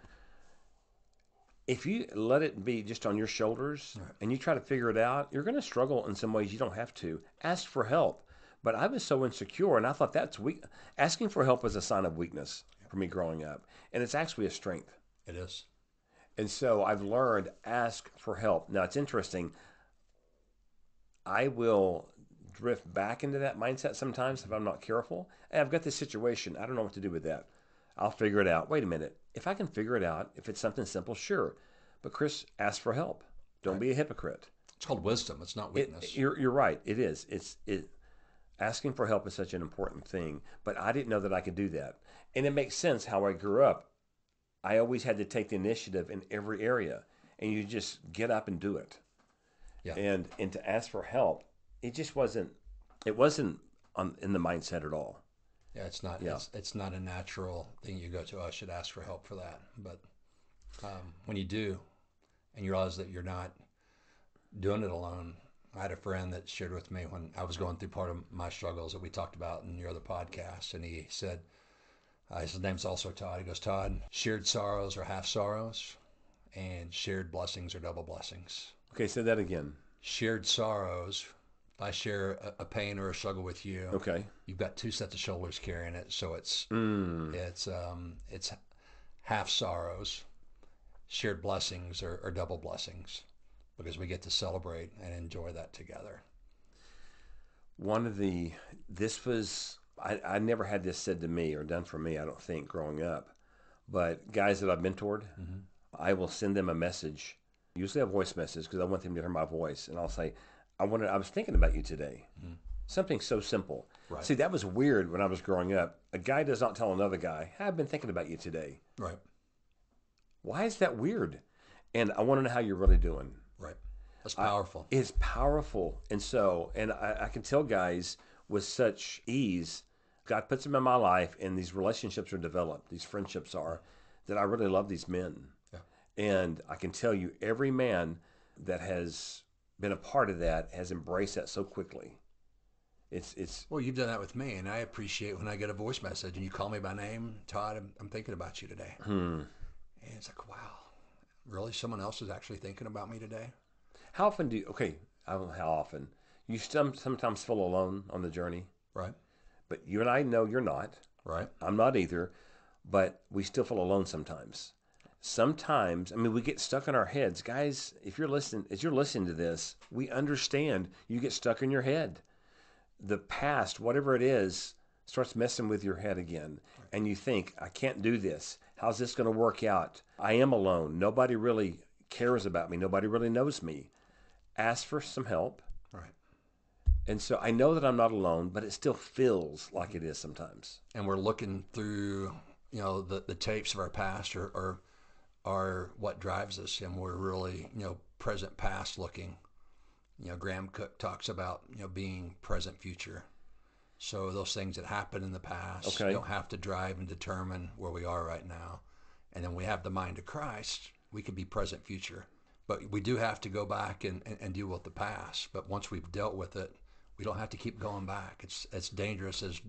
if you let it be just on your shoulders and you try to figure it out, you're going to struggle in some ways you don't have to. Ask for help. But I was so insecure, and I thought that's weak. Asking for help was a sign of weakness for me growing up, and it's actually a strength. It is. And so I've learned, ask for help. Now, it's interesting. I will drift back into that mindset sometimes if I'm not careful. Hey, I've got this situation. I don't know what to do with that. I'll figure it out. Wait a minute. If I can figure it out, if it's something simple, sure. But Chris, ask for help. Don't be a hypocrite. It's called wisdom. It's not weakness. You're right. It is. Asking for help is such an important thing. But I didn't know that I could do that. And it makes sense how I grew up. I always had to take the initiative in every area. And you just get up and do it. Yeah. And to ask for help, it just wasn't in the mindset at all. Yeah, it's not. Yeah. It's not a natural thing you go to. I should ask for help for that. But when you do, and you realize that you're not doing it alone. I had a friend that shared with me when I was going through part of my struggles that we talked about in your other podcast, and he said, his name's also Todd. He goes, Todd, shared sorrows are half sorrows, and shared blessings are double blessings. Okay, say that again. Shared sorrows. If I share a pain or a struggle with you, okay, you've got two sets of shoulders carrying it, so it's half sorrows. Shared blessings are double blessings, because we get to celebrate and enjoy that together. I never had this said to me or done for me, I don't think, growing up. But guys that I've mentored, I will send them a message, usually a voice message, because I want them to hear my voice. And I'll say, I was thinking about you today. Something so simple. Right. See, that was weird when I was growing up. A guy does not tell another guy, hey, I've been thinking about you today. Right. Why is that weird? And I want to know how you're really doing. Right. That's powerful. It's powerful. And I can tell guys with such ease, God puts them in my life and these relationships are developed, these friendships are, that I really love these men. Yeah. And I can tell you every man that has been a part of that has embraced that so quickly. It's Well, you've done that with me, and I appreciate when I get a voice message and you call me by name, Todd, I'm thinking about you today. And it's like, wow, really? Someone else is actually thinking about me today? How often I don't know how often. You sometimes feel alone on the journey, Right. but you and I know you're not. Right. I'm not either, but we still feel alone sometimes. Sometimes, I mean, we get stuck in our heads. Guys, as you're listening to this, we understand you get stuck in your head. The past, whatever it is, starts messing with your head again. And you think, I can't do this. How's this going to work out? I am alone. Nobody really cares about me. Nobody really knows me. Ask for some help. Right. And so I know that I'm not alone, but it still feels like it is sometimes. And we're looking through, the tapes of our past or what drives us, and we're really, present past looking. Graham Cook talks about, being present future. So those things that happened in the past don't have to drive and determine where we are right now. And then we have the mind of Christ, we can be present future. But we do have to go back and deal with the past. But once we've dealt with it, we don't have to keep going back. It's dangerous as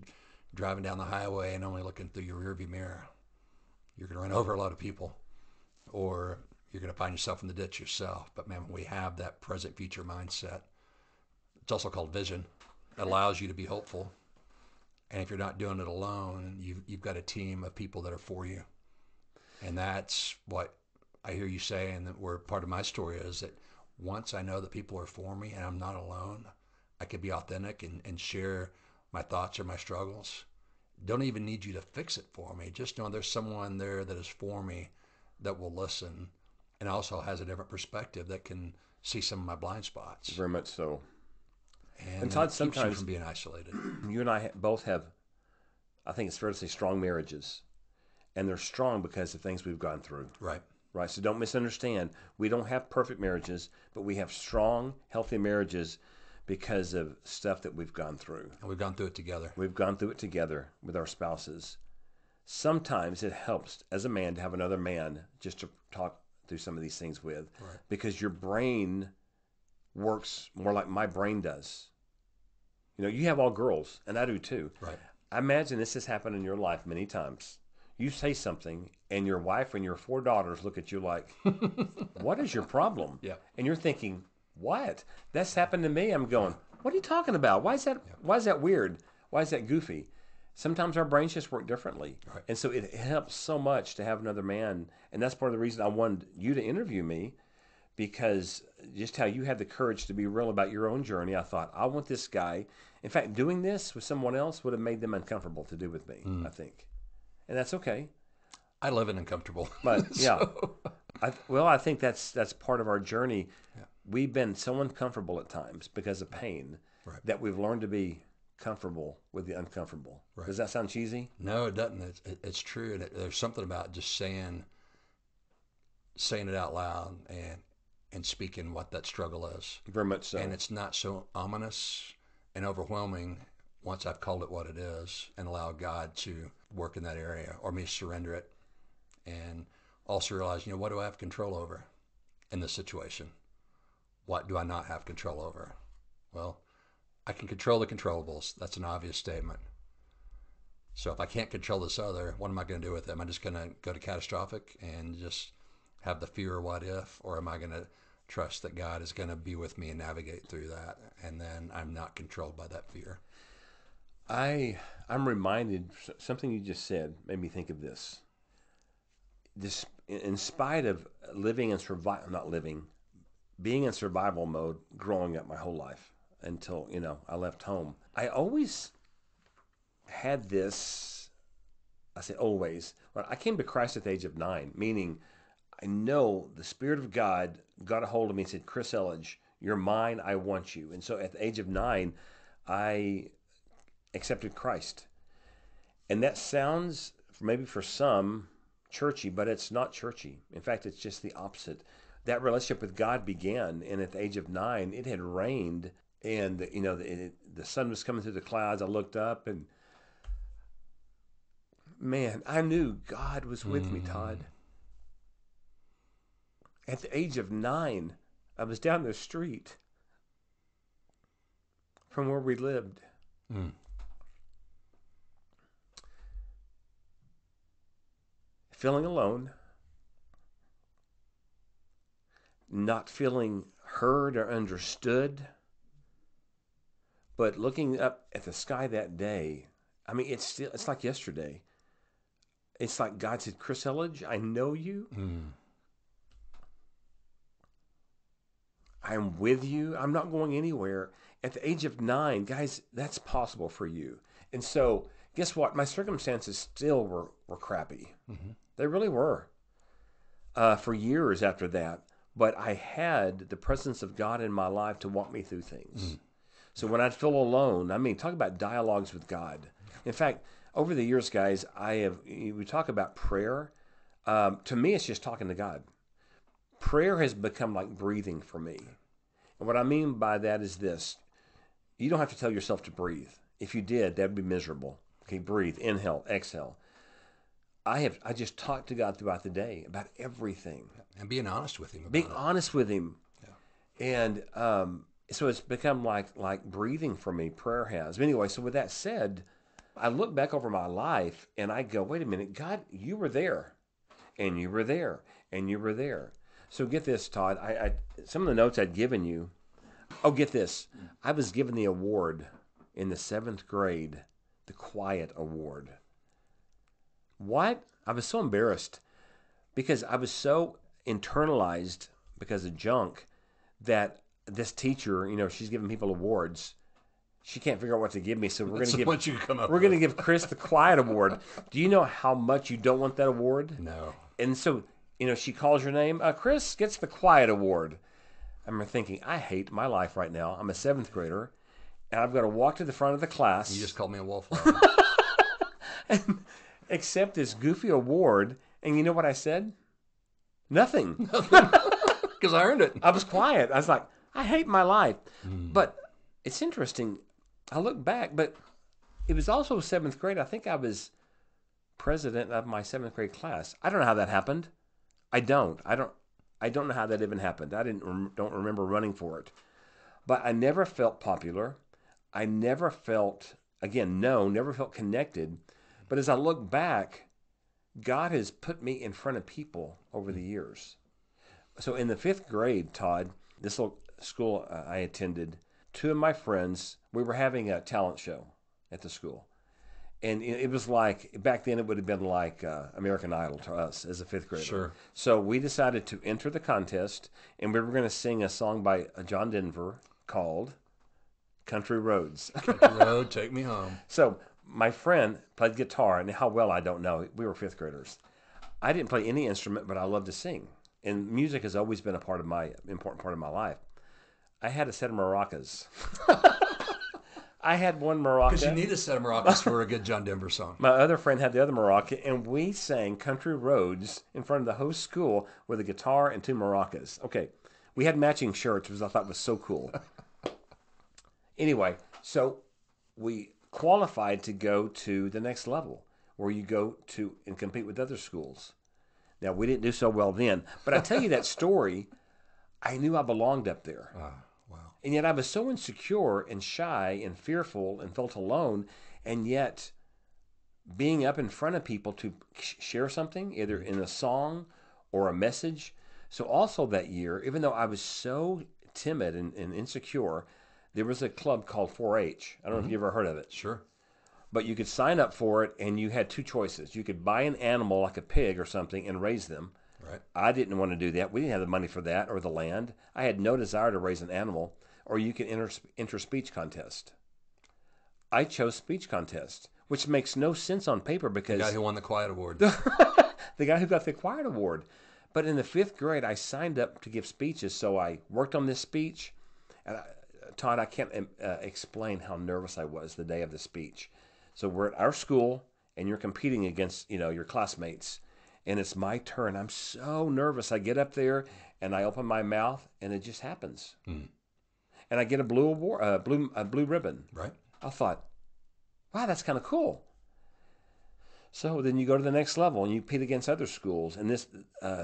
driving down the highway and only looking through your rearview mirror. You're going to run over a lot of people, or you're going to find yourself in the ditch yourself. But man, when we have that present future mindset, it's also called vision. It allows you to be hopeful. And if you're not doing it alone, you've got a team of people that are for you. And that's what I hear you say, and that where part of my story is that once I know that people are for me and I'm not alone, I can be authentic and share my thoughts or my struggles. Don't even need you to fix it for me. Just know there's someone there that is for me that will listen and also has a different perspective that can see some of my blind spots. Very much so. And Todd, keeps you sometimes from being isolated. You and I both have, I think it's fair to say, strong marriages. And they're strong because of things we've gone through. Right. Right. So don't misunderstand. We don't have perfect marriages, but we have strong, healthy marriages because of stuff that we've gone through. And we've gone through it together. We've gone through it together with our spouses. Sometimes it helps as a man to have another man just to talk through some of these things with, Right. because your brain works more like my brain does. You have all girls, and I do too. Right. I imagine this has happened in your life many times. You say something, and your wife and your 4 daughters look at you like, what is your problem? Yeah. And you're thinking, what? That's happened to me. I'm going, what are you talking about? Why is that weird? Why is that goofy? Sometimes our brains just work differently. Right. And so it helps so much to have another man. And that's part of the reason I wanted you to interview me, because just how you had the courage to be real about your own journey, I thought, I want this guy. In fact, doing this with someone else would have made them uncomfortable to do with me, I think. And that's okay. I live in uncomfortable. But yeah, I think that's part of our journey. Yeah. We've been so uncomfortable at times because of pain, Right. that we've learned to be comfortable with the uncomfortable. Right. Does that sound cheesy? No, it doesn't. It's true. And there's something about just saying it out loud and speaking what that struggle is. Very much so. And it's not so ominous and overwhelming once I've called it what it is and allow God to work in that area, or me surrender it, and also realize, what do I have control over in this situation? What do I not have control over? Well, I can control the controllables. That's an obvious statement. So if I can't control this other, what am I going to do with it? Am I just going to go to catastrophic and just have the fear of what if, or am I going to trust that God is going to be with me and navigate through that, and then I'm not controlled by that fear? I'm reminded, something you just said made me think of this. This, in spite of being in survival mode growing up my whole life until, I left home, I always had this, I say always, when I came to Christ at the age of 9, meaning I know the Spirit of God got a hold of me and said, Chris Elledge, you're mine, I want you. And so at the age of 9, I accepted Christ. And that sounds, maybe for some, churchy, but it's not churchy. In fact, it's just the opposite. that relationship with God began. And at the age of 9, it had rained, and the sun was coming through the clouds. I looked up, and man, I knew God was with me, Todd. At the age of 9, I was down the street from where we lived. Feeling alone, not feeling heard or understood, but looking up at the sky that day. I mean, it's like yesterday. It's like God said, Chris Elledge, I know you. I'm with you. I'm not going anywhere. At the age of 9, guys, that's possible for you. And so, guess what? My circumstances still were crappy. They really were. For years after that. But I had the presence of God in my life to walk me through things. So when I'd feel alone, I mean, talk about dialogues with God. In fact, over the years, guys, we talk about prayer. To me, it's just talking to God. Prayer has become like breathing for me. And what I mean by that is this. You don't have to tell yourself to breathe. If you did, that would be miserable. Okay, breathe, inhale, exhale. I just talked to God throughout the day about everything. And being honest with him about Being honest with him. Yeah. And so it's become like breathing for me, prayer has. But anyway, so with that said, I look back over my life and I go, wait a minute, God, you were there. And you were there. And you were there. So get this, Todd. I some of the notes I'd given you. Oh, get this. I was given the award in the 7th grade, the Quiet Award. What? I was so embarrassed because I was so internalized because of junk that this teacher, she's giving people awards. She can't figure out what to give me, so we're going to give Chris the Quiet Award. Do you know how much you don't want that award? No. And so, she calls your name. Chris gets the Quiet Award. I remember thinking, I hate my life right now. I'm a 7th grader, and I've got to walk to the front of the class. You just called me a wallflower. And accept this goofy award, and you know what I said? Nothing. Because I earned it. I was quiet. I was like, I hate my life. But it's interesting. I look back, but it was also 7th grade. I think I was president of my 7th grade class. I don't know how that happened. I don't know how that even happened. I don't remember running for it. But I never felt popular. I never felt, never felt connected. But as I look back, God has put me in front of people over the years. So in the 5th grade, Todd, this little school I attended, 2 of my friends, we were having a talent show at the school. And it was like, back then it would have been like American Idol to us as a 5th grader. Sure. So we decided to enter the contest, and we were going to sing a song by John Denver called Country Roads. Country Road, Take Me Home. So my friend played guitar, and how well I don't know. We were 5th graders. I didn't play any instrument, but I loved to sing. And music has always been important part of my life. I had a set of maracas. I had one maraca. Because you need a set of maracas for a good John Denver song. My other friend had the other maraca, and we sang Country Roads in front of the whole school with a guitar and 2 maracas. Okay, we had matching shirts, which I thought was so cool. Anyway, so we qualified to go to the next level, where you go to and compete with other schools. Now, we didn't do so well then, but I tell you that story, I knew I belonged up there. Wow. And yet I was so insecure and shy and fearful and felt alone, and yet being up in front of people to share something, either in a song or a message. So also that year, even though I was so timid and insecure, there was a club called 4-H. I don't know if you've ever heard of it. Sure. But you could sign up for it, and you had 2 choices. You could buy an animal like a pig or something and raise them. Right. I didn't want to do that. We didn't have the money for that or the land. I had no desire to raise an animal. Or you can enter speech contest. I chose speech contest, which makes no sense on paper because... The guy who won the Quiet Award. The guy who got the Quiet Award. But in the 5th grade, I signed up to give speeches, so I worked on this speech. And Todd, I can't explain how nervous I was the day of the speech. So we're at our school, and you're competing against, your classmates. and it's my turn. I'm so nervous. I get up there and I open my mouth, and it just happens. And I get a blue award, blue ribbon. Right. I thought, wow, that's kind of cool. So then you go to the next level and you compete against other schools. And this,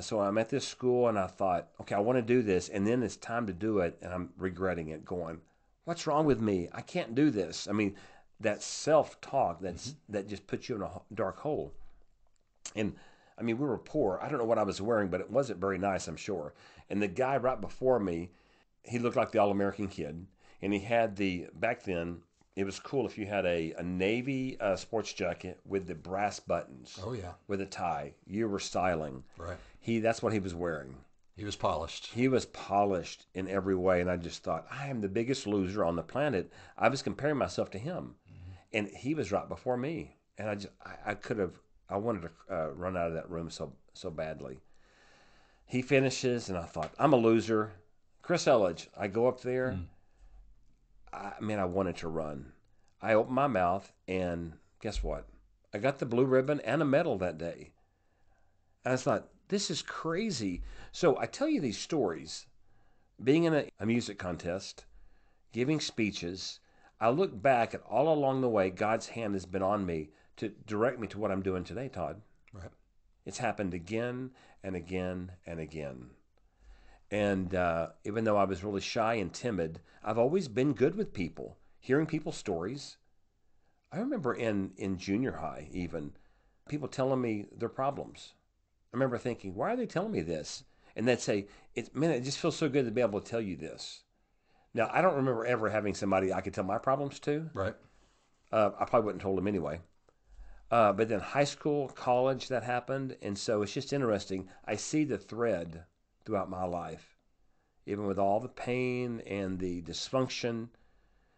so I'm at this school and I thought, okay, I want to do this. And then it's time to do it, and I'm regretting it, going, what's wrong with me? I can't do this. I mean, that self-talk that just puts you in a dark hole. And I mean, we were poor. I don't know what I was wearing, but it wasn't very nice, I'm sure. And the guy right before me, he looked like the All-American kid. And he had back then, it was cool if you had a Navy sports jacket with the brass buttons. Oh, yeah. With a tie. You were styling. Right. That's what he was wearing. He was polished. He was polished in every way. And I just thought, I am the biggest loser on the planet. I was comparing myself to him. And he was right before me. And I wanted to run out of that room so badly. He finishes, and I thought, I'm a loser. Chris Elledge, I go up there. I wanted to run. I opened my mouth, and guess what? I got the blue ribbon and a medal that day. And I thought, this is crazy. So I tell you these stories. Being in a music contest, giving speeches, I look back at all along the way, God's hand has been on me to direct me to what I'm doing today, Todd. Right. It's happened again and again and again. And even though I was really shy and timid, I've always been good with people, hearing people's stories. I remember in junior high, even, people telling me their problems. I remember thinking, why are they telling me this? And they'd say, it just feels so good to be able to tell you this. Now, I don't remember ever having somebody I could tell my problems to. Right. I probably wouldn't have told them anyway. But then high school, college, that happened. And so it's just interesting. I see the thread throughout my life, even with all the pain and the dysfunction,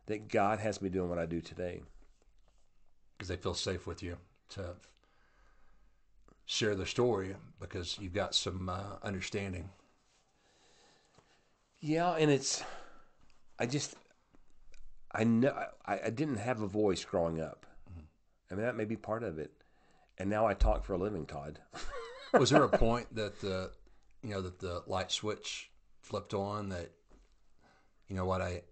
that God has me doing what I do today. Because they feel safe with you to share their story because you've got some understanding. Yeah, and I know I didn't have a voice growing up. I mean, that may be part of it. And now I talk for a living, Todd. Was there a point that the light switch flipped on, that, you know what, I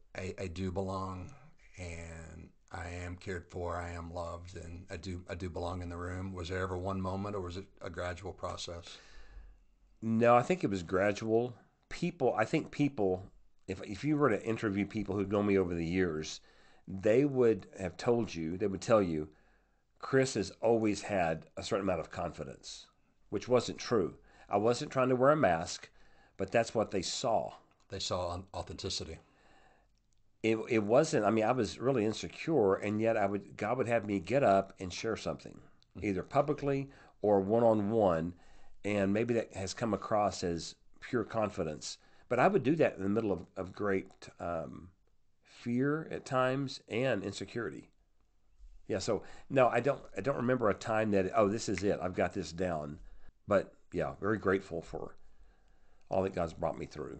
do belong, and I am cared for, I am loved, and I do belong in the room? Was there ever one moment, or was it a gradual process? No, I think it was gradual. I think people, if you were to interview people who've known me over the years, they would tell you, Chris has always had a certain amount of confidence, which wasn't true. I wasn't trying to wear a mask, but that's what they saw. They saw authenticity. It wasn't, I was really insecure, and yet God would have me get up and share something, either publicly or one-on-one, and maybe that has come across as pure confidence. But I would do that in the middle of great fear at times and insecurity. Yeah, so no, I don't remember a time that, this is it, I've got this down. But yeah, very grateful for all that God's brought me through.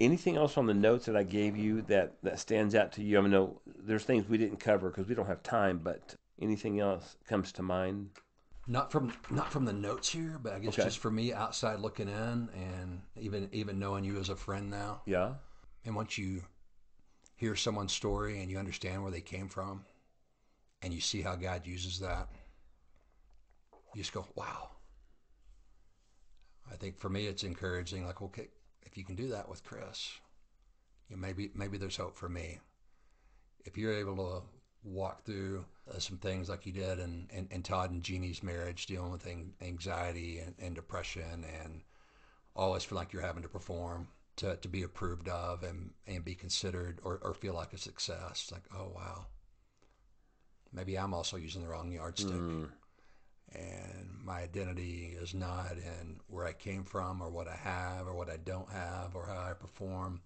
Anything else on the notes that I gave you that stands out to you? No, there's things we didn't cover because we don't have time, but anything else comes to mind? Not from the notes here, but I guess just for me, outside looking in, and even knowing you as a friend now. Yeah. And once you hear someone's story and you understand where they came from, and you see how God uses that, you just go, wow. I think for me, it's encouraging. Like, okay, if you can do that with Chris, maybe there's hope for me. If you're able to walk through some things like you did in Todd and Jeannie's marriage, dealing with anxiety and depression, and always feel like you're having to perform to be approved of and be considered or feel like a success. Like, oh, wow. Maybe I'm also using the wrong yardstick. And my identity is not in where I came from or what I have or what I don't have or how I perform.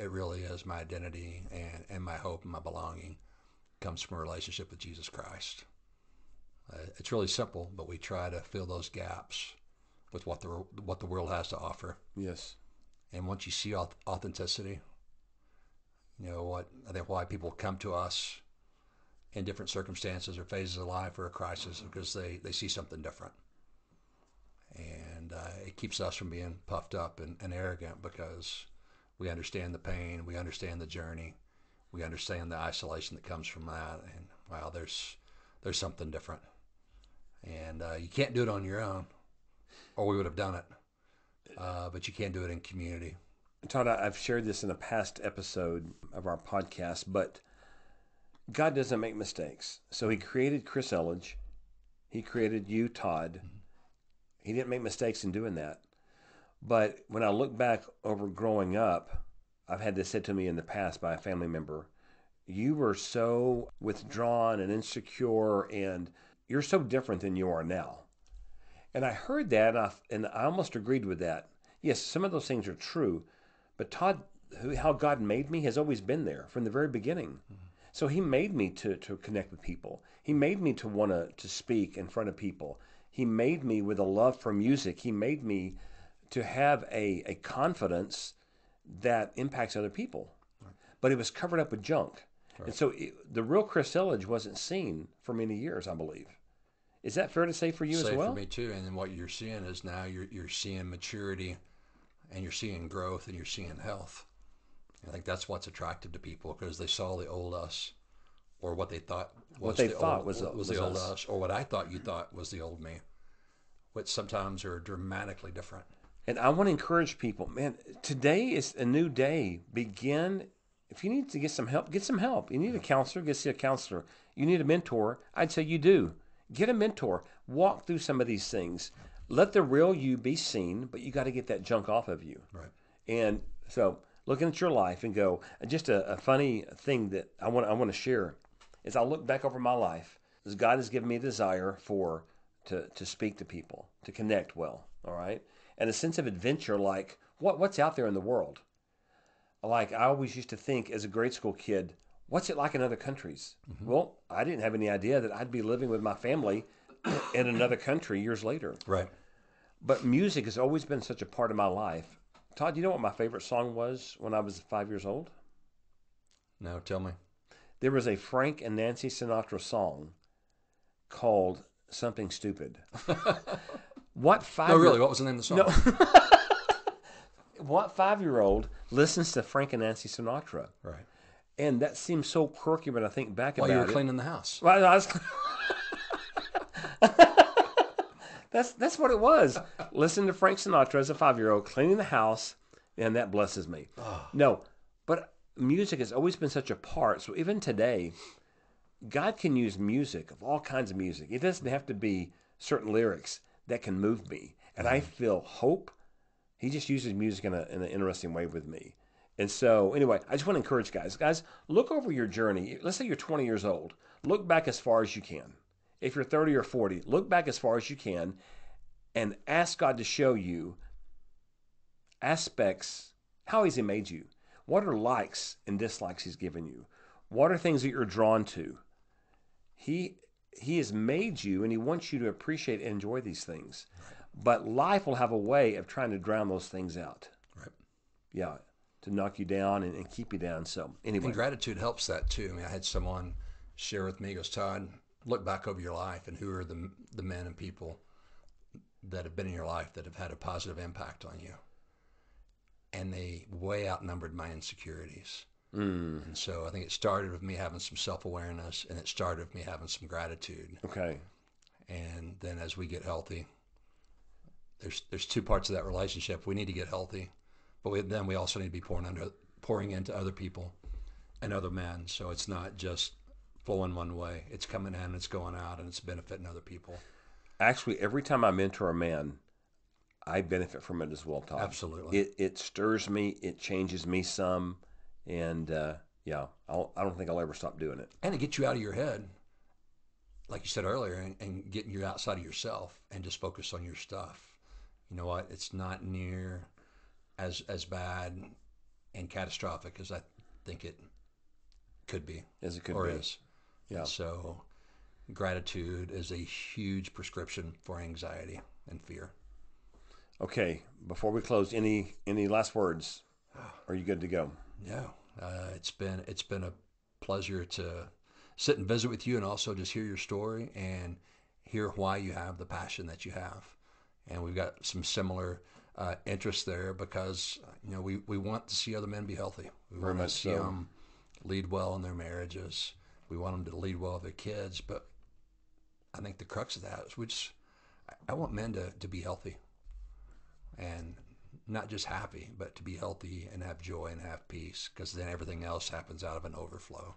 It really is my identity and my hope and my belonging comes from a relationship with Jesus Christ. It's really simple, but we try to fill those gaps with what the world has to offer. Yes. And once you see authenticity, you know what, I think why people come to us in different circumstances or phases of life or a crisis, because they see something different. And it keeps us from being puffed up and arrogant because we understand the pain, we understand the journey, we understand the isolation that comes from that. And wow, there's something different. And you can't do it on your own, or we would have done it. But you can do it in community. Todd, I've shared this in a past episode of our podcast, but God doesn't make mistakes. So he created Chris Elledge. He created you, Todd. He didn't make mistakes in doing that. But when I look back over growing up, I've had this said to me in the past by a family member, you were so withdrawn and insecure, and you're so different than you are now. And I heard that, and I almost agreed with that. Yes, some of those things are true, but Todd, how God made me has always been there from the very beginning. Mm-hmm. So he made me to connect with people. He made me to want to speak in front of people. He made me with a love for music. He made me to have a confidence that impacts other people. Right. But it was covered up with junk. Right. And so the real Chris Elledge wasn't seen for many years, I believe. Is that fair to say for you as well? For me too. And then what you're seeing is now you're seeing maturity, and you're seeing growth, and you're seeing health. I think that's what's attractive to people, because they saw the old us, or what they thought was the old us, or what I thought you thought was the old me, which sometimes are dramatically different. And I want to encourage people, man, today is a new day. Begin. If you need to get some help, get some help. You need a counselor, get see a counselor. You need a mentor, I'd say you do. Get a mentor. Walk through some of these things. Let the real you be seen, but you got to get that junk off of you. Right. And so looking at your life and go, just a funny thing that I want to share is I look back over my life, as God has given me a desire to speak to people, to connect well, all right? And a sense of adventure, like what's out there in the world. Like I always used to think as a grade school kid, what's it like in other countries? Mm-hmm. Well, I didn't have any idea that I'd be living with my family in another country years later. Right. But music has always been such a part of my life. Todd, you know what my favorite song was when I was 5 years old? No, tell me. There was a Frank and Nancy Sinatra song called Something Stupid. What was the name of the song? No. What 5-year-old listens to Frank and Nancy Sinatra? Right. And that seems so quirky when I think back about it. While you were cleaning the house. Well, that's what it was. Listen to Frank Sinatra as a 5-year-old cleaning the house, and that blesses me. Oh. No, but music has always been such a part. So even today, God can use music, of all kinds of music. It doesn't have to be certain lyrics that can move me. And I feel hope. He just uses music in an interesting way with me. And so, anyway, I just want to encourage guys. Guys, look over your journey. Let's say you're 20 years old. Look back as far as you can. If you're 30 or 40, look back as far as you can and ask God to show you aspects. How has He made you? What are likes and dislikes He's given you? What are things that you're drawn to? He has made you, and He wants you to appreciate and enjoy these things. But life will have a way of trying to drown those things out. Right. Yeah, to knock you down and keep you down. So anyway. And gratitude helps that too. I mean, I had someone share with me, he goes, Todd, look back over your life and who are the men and people that have been in your life that have had a positive impact on you. And they way outnumbered my insecurities. Mm. And so I think it started with me having some self-awareness, and it started with me having some gratitude. Okay. And then as we get healthy, there's two parts of that relationship. We need to get healthy, but then we also need to be pouring into other people and other men. So it's not just flowing one way. It's coming in, it's going out, and it's benefiting other people. Actually, every time I mentor a man, I benefit from it as well, Todd. Absolutely. It stirs me. It changes me some. And, I don't think I'll ever stop doing it. And it gets you out of your head, like you said earlier, and getting you outside of yourself and just focus on your stuff. You know what? It's not near as bad and catastrophic as I think it could be. As it could or be. Is. Yeah. And so gratitude is a huge prescription for anxiety and fear. Okay. Before we close, any last words? Are you good to go? Yeah. It's been a pleasure to sit and visit with you, and also just hear your story and hear why you have the passion that you have. and we've got some similar interests there because we want to see other men be healthy. We Very want to much see so. them lead well in their marriages. We want them to lead well with their kids. But I think the crux of that is I want men to be healthy, and not just happy, but to be healthy and have joy and have peace, because then everything else happens out of an overflow.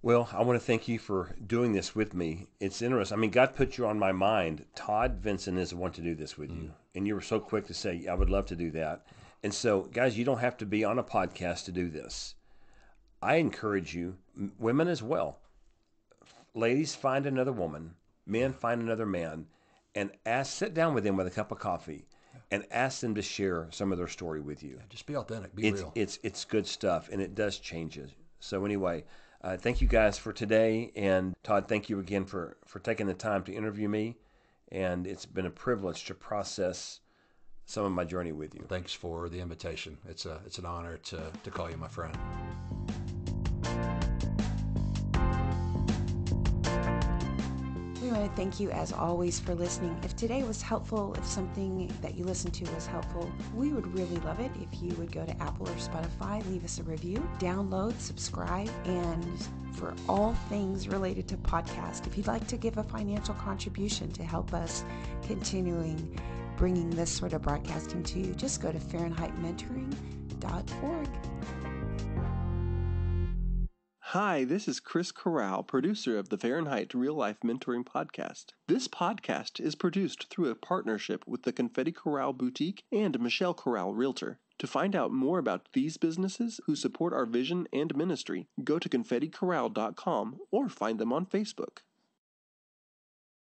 Well, I want to thank you for doing this with me. It's interesting. I mean, God put you on my mind. Todd Vinson is the one to do this with you. And you were so quick to say, I would love to do that. And so, guys, you don't have to be on a podcast to do this. I encourage you, women as well. Ladies, find another woman. Men, find another man. And sit down with them with a cup of coffee and ask them to share some of their story with you. Yeah, just be authentic, be real. It's good stuff, and it does change it. So anyway, thank you guys for today. And Todd, thank you again for taking the time to interview me. And it's been a privilege to process some of my journey with you. Thanks for the invitation. It's an honor to call you my friend. We want to thank you as always for listening. If today was helpful, if something that you listened to was helpful, we would really love it if you would go to Apple or Spotify, leave us a review, download, subscribe, and for all things related to podcast, if you'd like to give a financial contribution to help us continuing bringing this sort of broadcasting to you, just go to FahrenheitMentoring.org. Hi, this is Chris Corral, producer of the Fahrenheit Real Life Mentoring Podcast. This podcast is produced through a partnership with the Confetti Corral Boutique and Michelle Corral Realtor. To find out more about these businesses who support our vision and ministry, go to confetticorral.com or find them on Facebook.